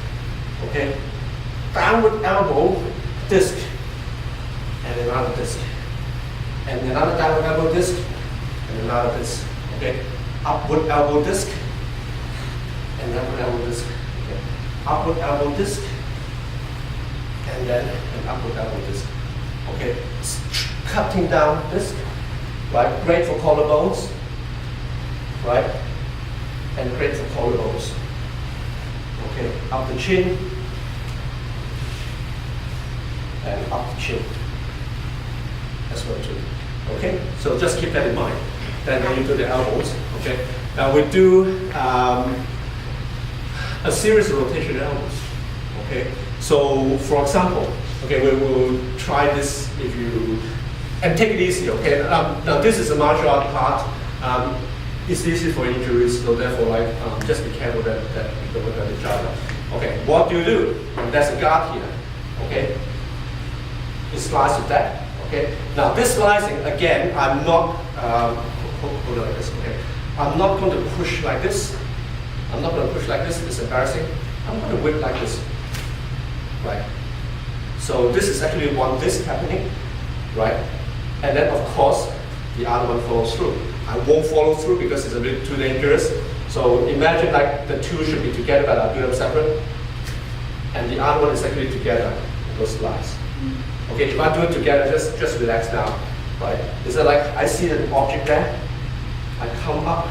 Okay, downward elbow disc, and another disc, and another downward elbow disc, and another disc. Okay, upward elbow disc, and upward elbow disc. Okay, upward elbow disc, and then an upward elbow disc. Okay, cutting down disc, right? Great for collarbones, right? And great for collarbones. Okay, up the chin, and up the chin as well too. Okay, so just keep that in mind. Then when you do the elbows, okay. Now we do a series of rotation elbows. Okay, so for example, okay, we will try this if you and take it easy. Okay, now this is a martial art part. It's easy for injuries, so therefore, just be careful that you don't hurt each other. Okay, what do you do? There's a guard here. Okay, you slice with that. Okay, now this slicing again, I'm not hold on like this. Okay, I'm not going to push like this. I'm not going to push like this. It's embarrassing. I'm going to whip like this. Right. So this is actually one disc happening, right? And then of course the other one follows through. I won't follow through because it's a bit too dangerous. So imagine like the two should be together, but I'll do them separate. And the other one is actually together, those slides. Okay, if I do it together, just relax now, right? Is it like I see an object there, I come up,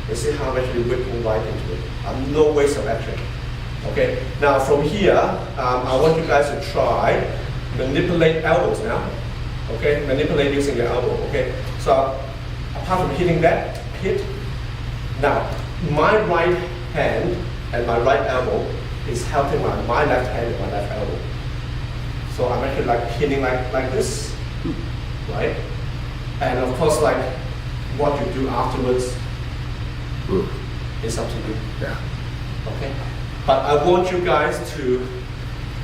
you see how I'm actually whipping right into it. No waste of action. Okay, now from here, I want you guys to try manipulate elbows now. Okay, manipulate using your elbow. Okay, so apart from hitting that, hit. Now, my right hand and my right elbow is helping my left hand and my left elbow. So I'm actually like pinning like this, right? And of course, like what you do afterwards is up to you. Yeah. Okay, but I want you guys to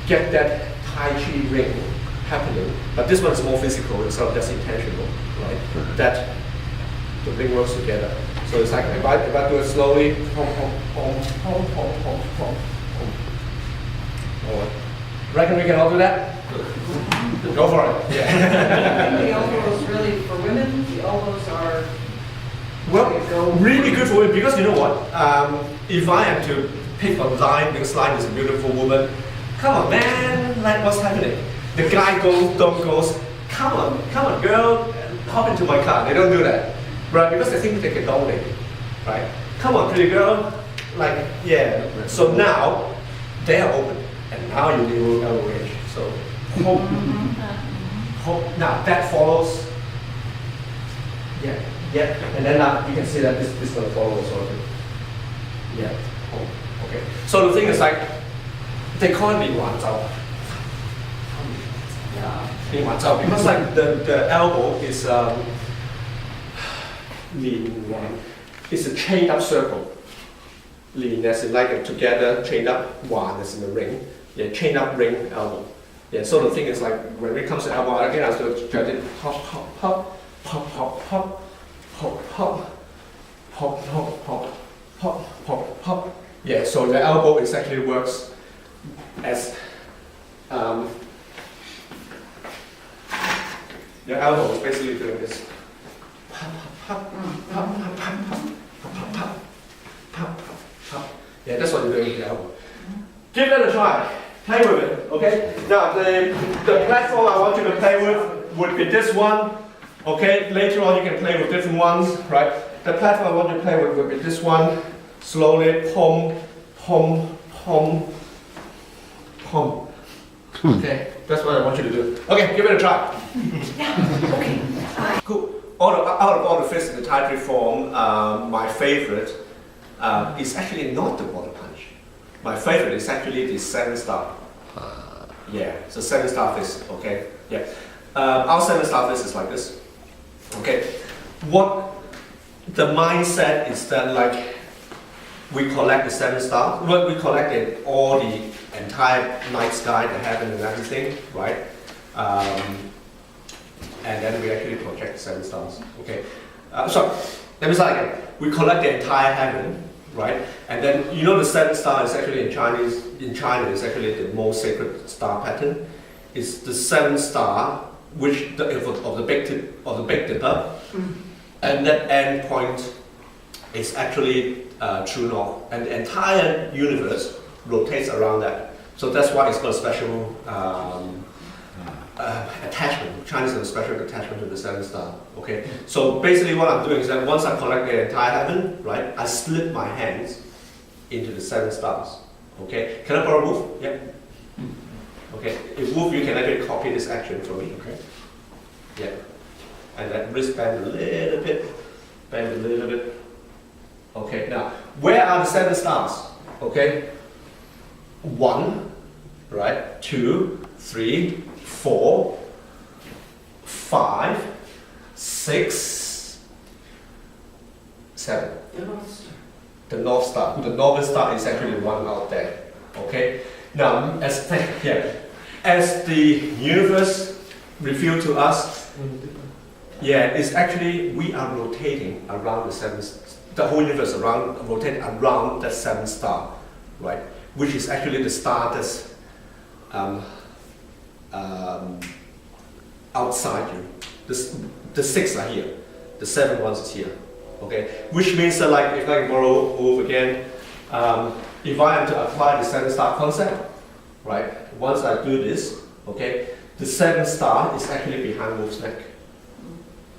get that Tai Chi ring happening. But this one is more physical, it's not just intentional, right? That the ring works together. So it's like if I do it slowly, pom, pom, pom, pom, pom, pom, pom, pom. All right. Reckon we can all do that? Go for it. Yeah. The elbows really, for women, the elbows are, Well, really good for women because you know what? If I am to pick on Line, because Line is a beautiful woman, come on man, like what's happening? The guy goes, come on, girl, hop into my car. They don't do that, right? Because they think they can dominate, right? Come on, pretty girl, like, yeah. So now they are open, and now you do elbow range. So hope, now that follows. Yeah, and then now you can see that this going to follow also. Yeah, okay. So the thing is like, they call it 連環袖. Yeah. 連環袖 because like the elbow is 連環 is a chained up circle. 連 as in like a together, chained up, 環 as in a ring. Yeah, chained up ring elbow. Yeah, so the thing is like when it comes to elbow, again I was going to try to hop, hop, hop, hop, hop, hop, hop, hop, hop, hop, hop, hop, hop, hop. Yeah, so the elbow is actually works as your elbow is basically doing this. Yeah, that's what you're doing with your elbow. Give that a try. Play with it, okay? Now, the platform I want you to play with would be this one, okay? Later on, you can play with different ones, right? The platform I want you to play with would be this one. Slowly, pom, pom, pom, pom. Okay, that's what I want you to do. Okay, give it a try. Cool. Out of all the fists in the Thai tree form, my favorite is actually not the water punch. My favorite is actually the 7-star. Yeah, so 7-star fist, okay? Yeah. Our 7-star fist is like this. Okay. What the mindset is that like we collect the 7 stars, well, we collected all the entire night sky, the heaven and everything, right? And then we actually project the 7 stars. Okay. So let me start again. We collect the entire heaven, right? And then you know the 7 star is actually in Chinese. In China, is actually the most sacred star pattern. It's the 7 star, which of the big dipper, and that end point is actually true north, and the entire universe rotates around that. So that's why it's got a special attachment. Chinese has a special attachment to the 7 star. Okay. So basically, what I'm doing is that once I collect the entire heaven, right, I slip my hands into the 7 stars. Okay. Can I borrow a move? Yeah. Okay. If move, you can actually copy this action for me. Okay. Yeah. And then wrist bend a little bit, bend a little bit. Okay. Now, where are the 7 stars? Okay. 1, right? 2, 3, 4, 5, 6, 7. The North Star. The Northern Star is actually the one out there. Okay. Now, as the universe revealed to us, yeah, it's actually we are rotating around the 7. The whole universe rotating around that 7 star, right? Which is actually the star that's outside you. The 6 are here. The 7 ones is here. Okay, which means that like if I can borrow move again, if I am to apply the 7 star concept, right? Once I do this, okay, the 7 star is actually behind Wolf's neck.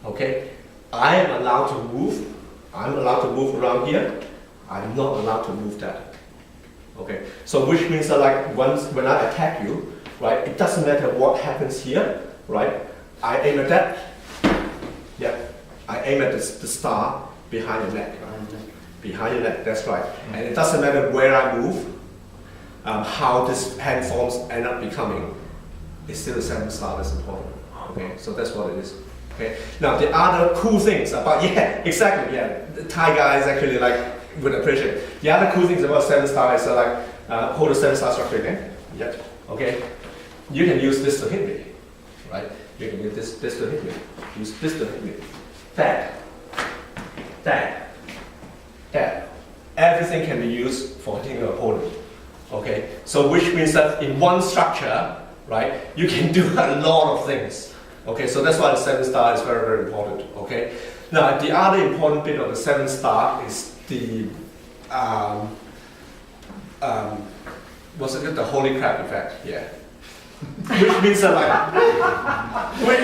Okay, I am allowed to move. I'm allowed to move around here. I'm not allowed to move that. Okay, so which means that like when I attack you, right? It doesn't matter what happens here, right? I aim at that. Yeah, I aim at the star behind your neck. Behind your neck, that's right. And it doesn't matter where I move, how this hand forms end up becoming. It's still the 7 star that's important. Okay, so that's what it is. Okay. Now the other cool things about exactly the Thai guys actually like would appreciate it. The other cool things about 7 star is like hold the 7 star structure again. Yep. Okay. You can use this to hit me, right? You can use this to hit me. Use this to hit me. That. Everything can be used for hitting your opponent. Okay. So which means that in one structure, right, you can do a lot of things. Okay, so that's why the 7 star is very, very important. Okay, now the other important bit of the 7 star is the what's it? The holy crab effect. Yeah, which means that like, wait,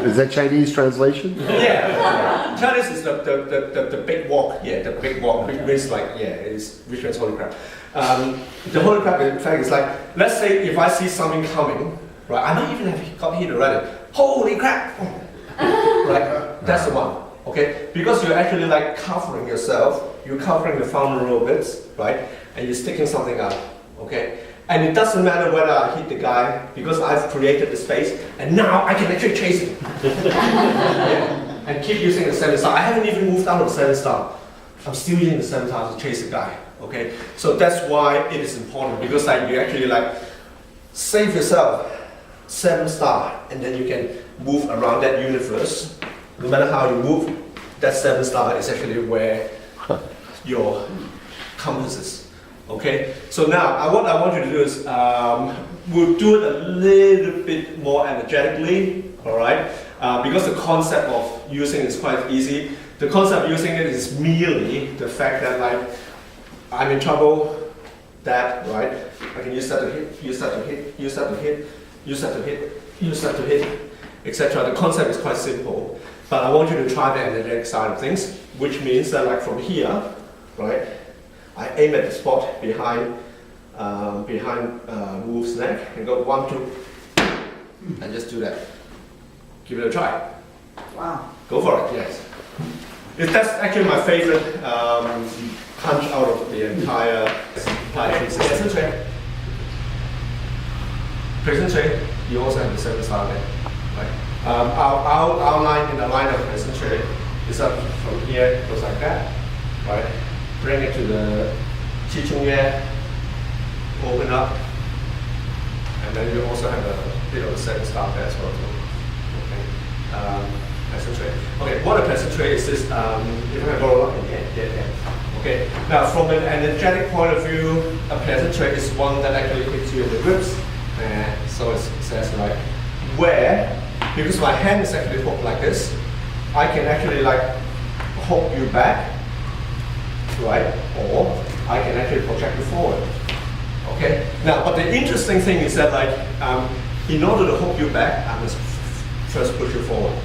Is that Chinese translation? yeah, Chinese is the big walk, yeah, the big walk, which means like, yeah, which means holy crap. The holy crap in fact is like, let's say if I see something coming, right, I might even have got hit already, holy crap, right, that's the one, okay, because you're actually like covering yourself, you're covering the vulnerable bits, right, and you're sticking something out, okay. And it doesn't matter whether I hit the guy, because I've created the space, and now I can actually chase him. Yeah. And keep using the 7 star. I haven't even moved out of the 7 star. I'm still using the 7 star to chase the guy. Okay? So that's why it is important, because like you actually like save yourself 7 star, and then you can move around that universe. No matter how you move, that 7 star is actually where your compass is. Okay, so now what I want you to do is we'll do it a little bit more energetically, all right? Because the concept of using it is quite easy. The concept of using it is merely the fact that like I'm in trouble, that right? I can use that to hit, use that to hit, use that to hit, use that to hit, use that to hit, etc. The concept is quite simple, but I want you to try the energetic side of things, which means that like from here, right? I aim at the spot behind Wolf's neck and go 1, 2, and just do that. Give it a try. Wow. Go for it, yes. That's actually my favorite punch out of the entire system. Present you also have the 7 star there. Right? Our line in the line of present trade is up from here, goes like that. Right? Bring it to the Qi Chung Yue, open up, and then you also have a bit of a 7 star there as well too. Okay. Pleasant tray. Okay, what a pleasant tray is this, if I can go along, yeah. Okay, now from an energetic point of view, a pleasant tray is one that actually hits you in the ribs. So it says like, where, because my hand is actually hooked like this, I can actually like hook you back, right? Or I can actually project you forward. Okay. Now, but the interesting thing is that like, in order to hook you back, I must first push you forward.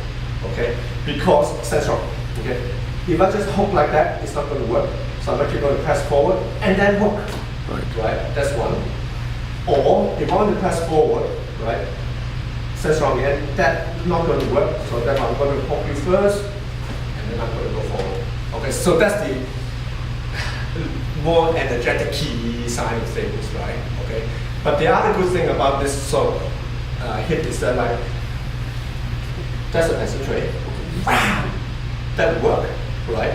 Okay. Because central. Okay. If I just hook like that, it's not going to work. So I'm actually going to press forward and then hook. Right. That's one. Or if I want to press forward, right? Central again, that's not going to work. So therefore I'm going to hook you first, and then I'm going to go forward. Okay. So that's the more energetic key side of things, right? Okay. But the other good thing about this sort of hit is that like that's a pencil tray. Wow, that would work, right?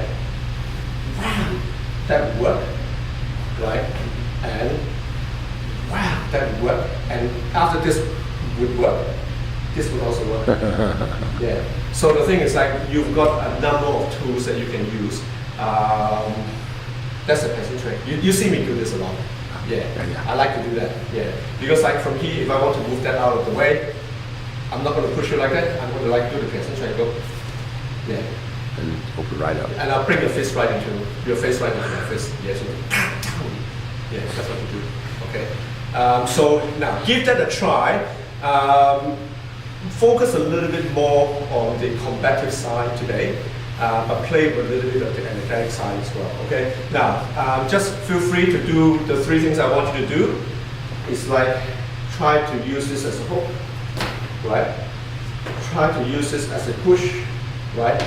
Wow, that would work, right? And wow, that would work. And after this would work, this would also work. Yeah. So the thing is like you've got a number of tools that you can use. That's a pencil tray. You see me do this a lot. Yeah. I like to do that. Yeah. Because like from here, if I want to move that out of the way, I'm not going to push you like that. I'm going to like do the pencil tray. Go. Yeah. And open right up. And I'll bring your fist right into your face right into my fist. Yes. Yeah. That's what you do. Okay. So now give that a try. Focus a little bit more on the combative side today. But play with a little bit of the energetic side as well, okay? Now, just feel free to do the 3 things I want you to do. It's like, try to use this as a hook, right? Try to use this as a push, right?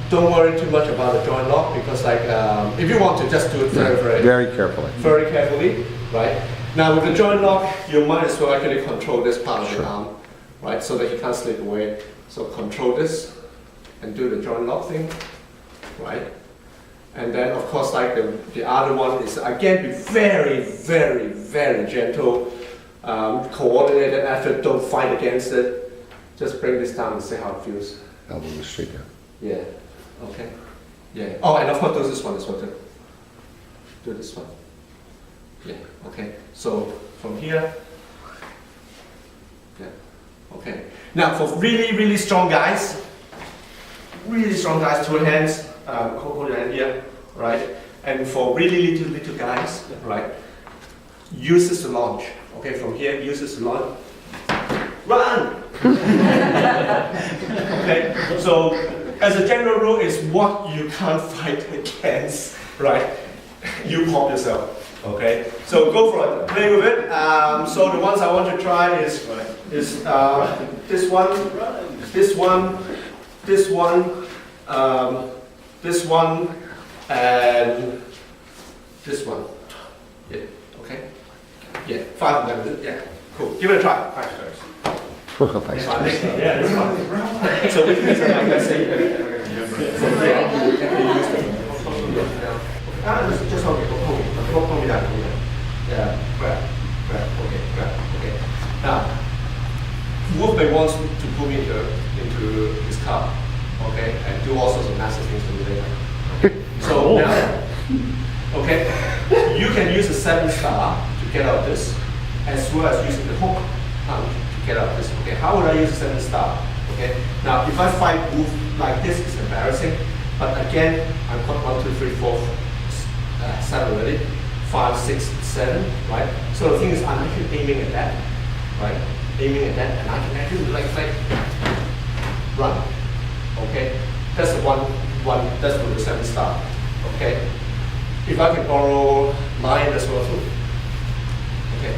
Don't worry too much about the joint lock, because like, if you want to just do it very carefully, right? Now with the joint lock, you might as well actually control this part of the arm, right? So that he can't slip away. So control this, and do the joint lock thing, right? And then of course like the other one is again be very, very, very gentle, coordinated effort, don't fight against it. Just bring this down and see how it feels. Elbow straight down. Yeah, okay. Yeah, oh and of course do this one as well too. Do this one. Yeah, okay. So from here, yeah, okay. Now for really, really strong guys, 2 hands, hold your hand here, right? And for really little guys, right, use this to launch, Okay, from here, uses run. Run! Okay, so as a general rule, is what you can't fight against, right? You pop yourself. Okay, so go for it. Play with it. So the ones I want to try is this one, this one, this one, this one, and this one. Yeah. Okay. Yeah. 5 of them. Yeah. Cool. Give it a try. 5 strokes. Thanks. Yeah, this one. So which means that I can say from here you can use them. Just hold me down. Yeah, grab. Okay, grab. Okay. Now, Wolfman wants to put me into his car. Okay, and do all sorts of nasty things to me later. Okay. So now, okay, you can use a 7-star to get out of this, as well as using the hook to get out of this. Okay, how would I use a 7-star? Okay, now if I fight Wolf like this, it's embarrassing. But again, I've got 1, 2, 3, 4, 7 already, 5, 6, 7, right? So the thing is, I'm actually aiming at that, right? Aiming at that, and I can actually like run. Okay, that's the one. That's for the 7-star. Okay, if I can borrow lion as well too. Okay,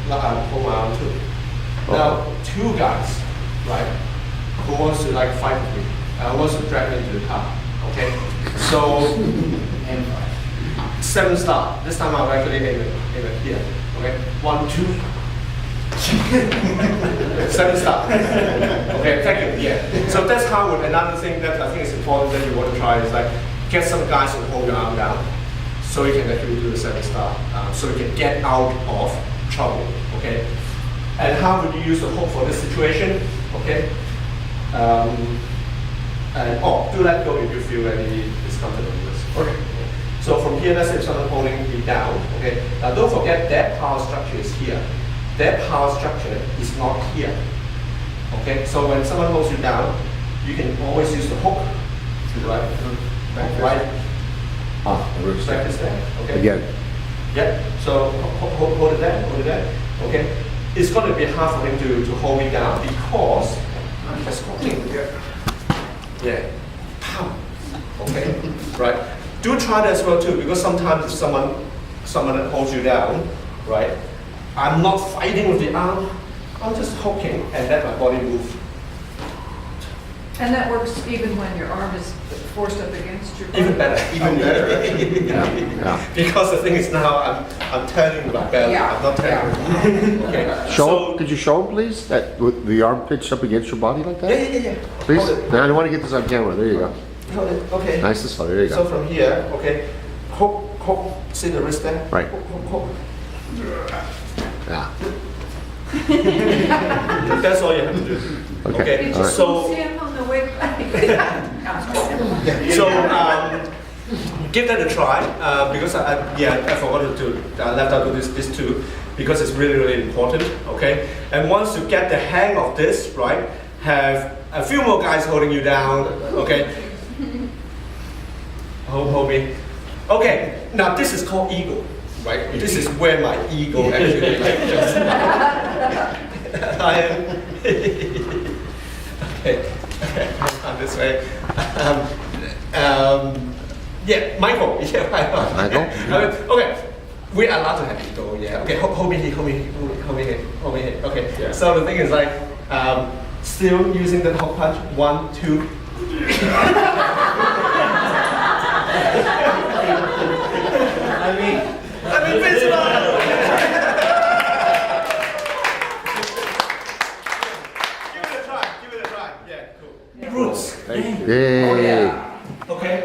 hold my arm too. Now 2 guys, right, who wants to like fight with me, wants to drag me into the car. Okay, so 7-star. This time I'll actually aim it here. Okay, 1, 2. 7-star. Okay, thank you. Yeah. So that's how. Another thing that I think is important that you want to try is like get some guys to hold your arm down, so you can actually do the 7-star, so you can get out of trouble. Okay. And how would you use the hook for this situation? Okay. And do let go if you feel any discomfort with this. Okay. So from here, let's say someone holding me down. Okay. Now don't forget that power structure is here. That power structure is not here. Okay, so when someone holds you down, you can always use the hook to the right. Back this there. Okay. Again. Yeah. So hold it there. Okay. It's going to be hard for him to hold me down because I'm just holding. Yeah. Okay. Right. Do try that as well too, because sometimes if someone holds you down, right? I'm not fighting with the arm, I'm just hooking and let my body move. And that works even when your arm is forced up against your body? Even better. Yeah. Because the thing is now I'm turning my belly, I'm not turning my Okay. Could you show him, please, that with the arm pitched up against your body like that? Yeah. Please? Hold it. Now, I want to get this on camera. There you go. Hold it. Okay. Nice and slow. There you So go. from here, okay, hook, see the wrist there? Right. Hook. Yeah. That's all you have to do. Okay. Did All you right. So- see him on the way back? So give that a try because I forgot to left out this too because it's really important. Okay, and once you get the hang of this, right, have a few more guys holding you down. Okay, hold me. Okay, now this is called ego, right? This is where my ego actually like just. I am. Okay. I'm this way. Yeah, Michael. Yeah, Michael? Okay, we are allowed to have ego. Yeah. Okay, hold me here. Okay. Yeah. So the thing is like, still using the hook punch. 1, 2. I'm invincible. Give it a try. Yeah, cool. Roots. Yay. Okay.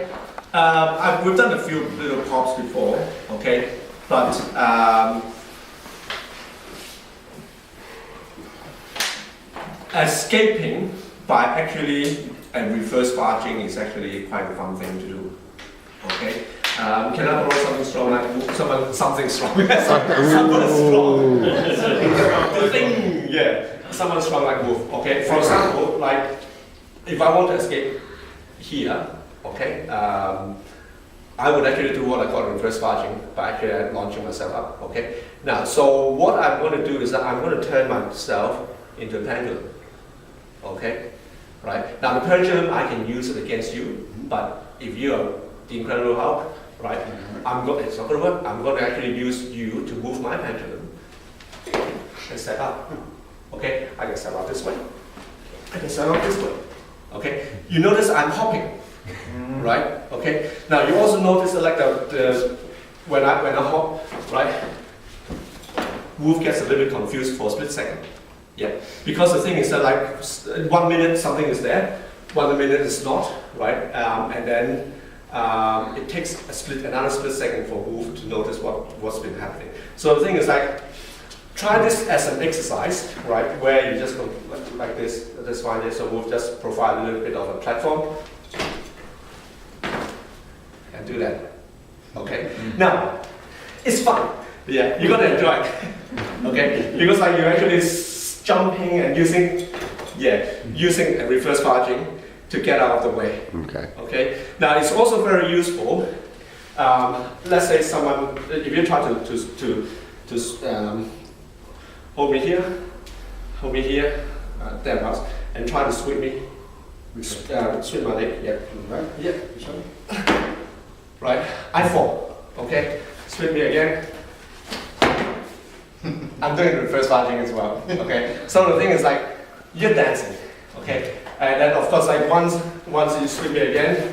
We've done a few little pops before. Okay, but escaping by actually reverse barging is actually quite a fun thing to do. Okay. Can I borrow something strong? Like something strong. Someone strong. The thing, yeah. Someone strong like wolf. Okay. For example, like if I want to escape here, okay, I would actually do what I call reverse barging by actually launching myself up, okay? Now, so what I'm going to do is that I'm going to turn myself into a pendulum, okay? Right? Now, the pendulum, I can use it against you, but if you are the Incredible Hulk, right, it's not going to work. I'm going to actually use you to move my pendulum and step up, okay? I can step up this way. I can step up this way, okay? You notice I'm hopping. Right? Okay. Now you also notice that like the when I hop, right, Wolf gets a little bit confused for a split second. Yeah. Because the thing is that like 1 minute something is there, 1 minute is not, right? And then it takes another split second for Wolf to notice what's been happening. So the thing is like try this as an exercise, right? Where you just go like this. That's fine. So Wolf just provide a little bit of a platform. And do that. Okay? Now, it's fun. Yeah, you're gonna enjoy it. Okay? Because like you're actually jumping and using a reverse barging to get out of the way. Okay. Okay? Now it's also very useful. Let's say someone, if you try to hold me here, thereabouts, and try to sweep me, sweep my leg. Yeah. Right? Yeah. Right? I fall. Okay? Sweep me again. I'm doing reverse barging as well. Okay? So the thing is like you're dancing. Okay? And then of course like once you sweep me again.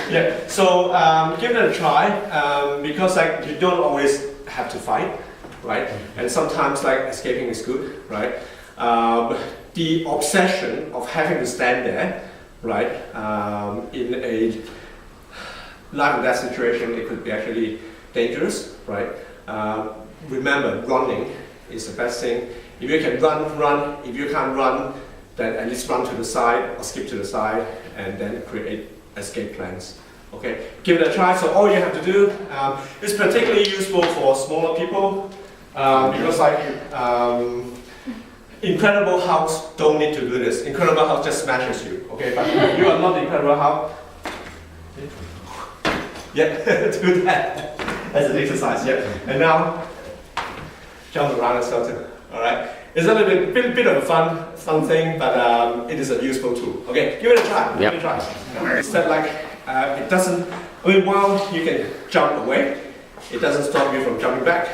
Yeah. So give it a try because like you don't always have to fight, right? And sometimes like escaping is good, right? The obsession of having to stand there, right, in a life and death situation, it could be actually dangerous, right? Remember, running is the best thing. If you can run. If you can't run, then at least run to the side or skip to the side and then create escape plans. Okay, give it a try. So all you have to do is particularly useful for smaller people because like Incredible Hulks don't need to do this. Incredible Hulk just smashes you. Okay, but if you are not the Incredible Hulk, yeah, do that as an exercise. Yeah, and now jump around and circle. All right, it's a little bit of a fun thing, but it is a useful tool. Okay, give it a try. Give it a try. It's that like it doesn't. I mean, while you can jump away, it doesn't stop you from jumping back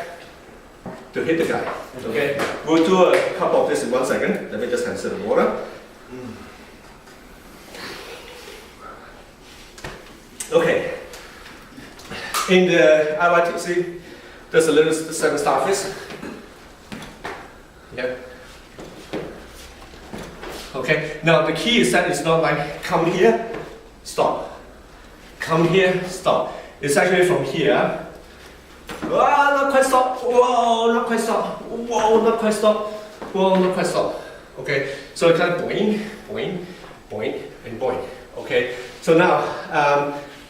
to hit the guy. Okay, we'll do a couple of this in 1 second. Let me just consider water. Okay. In the IYTC, there's a little 7 starfish. Yeah. Okay. Now the key is that it's not like come here, stop. Come here, stop. It's actually from here. Not quite stop. Whoa, not quite stop. Whoa, not quite stop. Whoa, not quite stop. Okay. So it kind of boing, boing, boing, and boing. Okay. So now,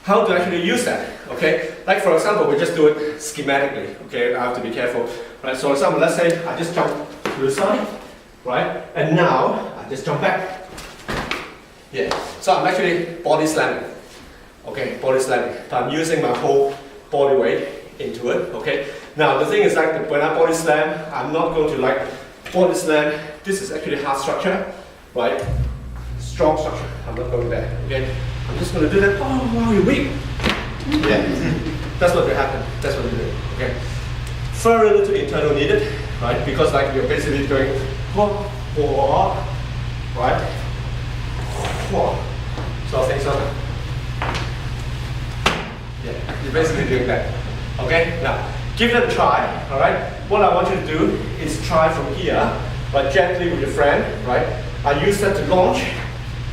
how to actually use that? Okay. Like for example, we just do it schematically. Okay. I have to be careful. Right. So for example, let's say I just jump to the side, right? And now I just jump back. Yeah. So I'm actually body slamming. Okay, body slamming. But I'm using my whole body weight into it. Okay. Now the thing is like when I body slam, I'm not going to like body slam. This is actually hard structure, right? Strong structure. I'm not going there. Okay. I'm just going to do that. Oh wow, you're weak. Yeah. That's what will happen. That's what we do. Okay. Very little internal needed, right? Because like you're basically going right? So I think so. Yeah, you're basically doing that. Okay, now give it a try. All right. What I want you to do is try from here, but gently with your friend. Right. I use that to launch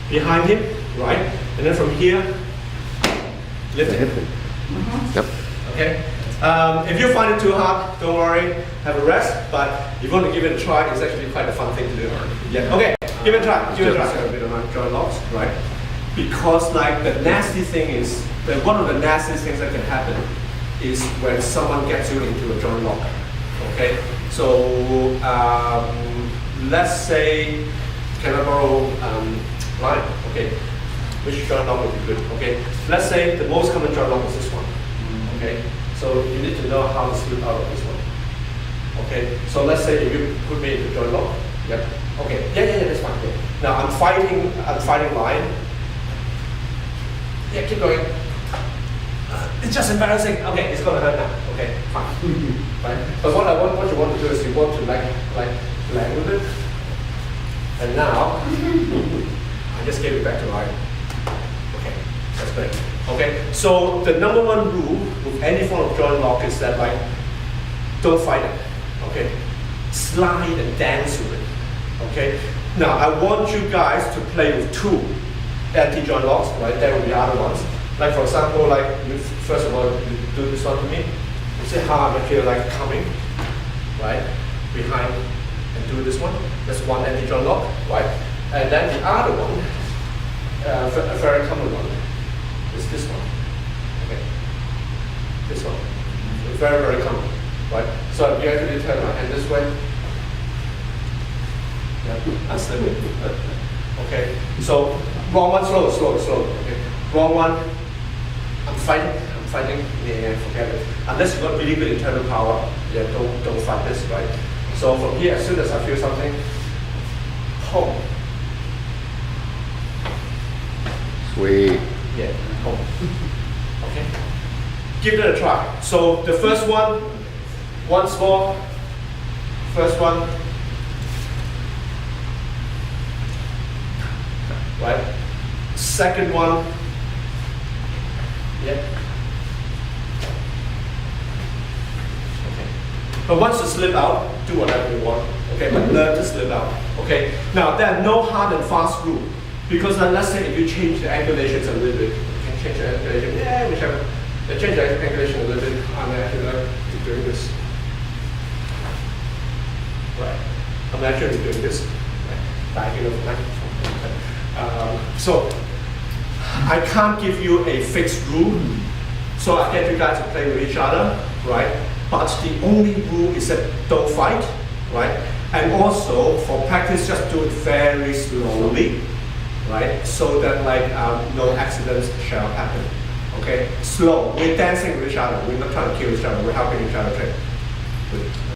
behind him. Right, and then from here, lift it. Yep. Okay. If you find it too hard, don't worry. Have a rest. But if you want to give it a try, it's actually quite a fun thing to do. Yeah. Okay. Give it a try. Give it a try. A bit of my joint locks, right? Because like the nasty thing is, one of the nastiest things that can happen is when someone gets you into a joint lock. Okay, so let's say, can I borrow line? Okay, which joint lock would be good? Okay, let's say the most common joint lock is this one. Okay, so you need to know how to slip out of this one. Okay, so let's say if you put me into joint lock. Yep. Okay. Yeah, that's fine. Yeah. Now I'm fighting line. Yeah, keep going. It's just embarrassing. Okay, it's gonna hurt now. Okay, fine. Right. But what you want to do is you want to like play with it. And now I just gave it back to line. Okay, that's great. Okay, so the number one rule with any form of joint lock is that like don't fight it. Okay, slide and dance with it. Okay, now I want you guys to play with two anti-joint locks, right? There will be other ones. Like for example, like you, first of all, you do this one to me. You see how I'm actually like coming, right? Behind and do this one. That's one anti-joint lock, right? And then the other one, a very common one, is this one. Okay, this one. Very, very common, right? So you actually turn my hand this way. Yeah, and slip it. Okay, so wrong one, slow. Okay, wrong one. I'm fighting. Yeah, forget it. Unless you've got really good internal power, yeah, don't fight this, right? So from here, as soon as I feel something, home. Sweet. Yeah, home. Okay, give it a try. So the first one, once more. First one. Right? Second one. Yeah. Okay. But once you slip out, do whatever you want. Okay, but learn to slip out. Okay. Now there are no hard and fast rule. Because let's say if you change the angulations a little bit, you can change the angulation, yeah, whichever. You change the angulation a little bit, I'm actually like doing this. Right. I'm actually doing this. Right. Back it over. So I can't give you a fixed rule. So I get you guys to play with each other, right? But the only rule is that don't fight, right? And also for practice, just do it very slowly, right? So that like no accidents shall happen. Okay, slow. We're dancing with each other. We're not trying to kill each other. We're helping each other train. Good.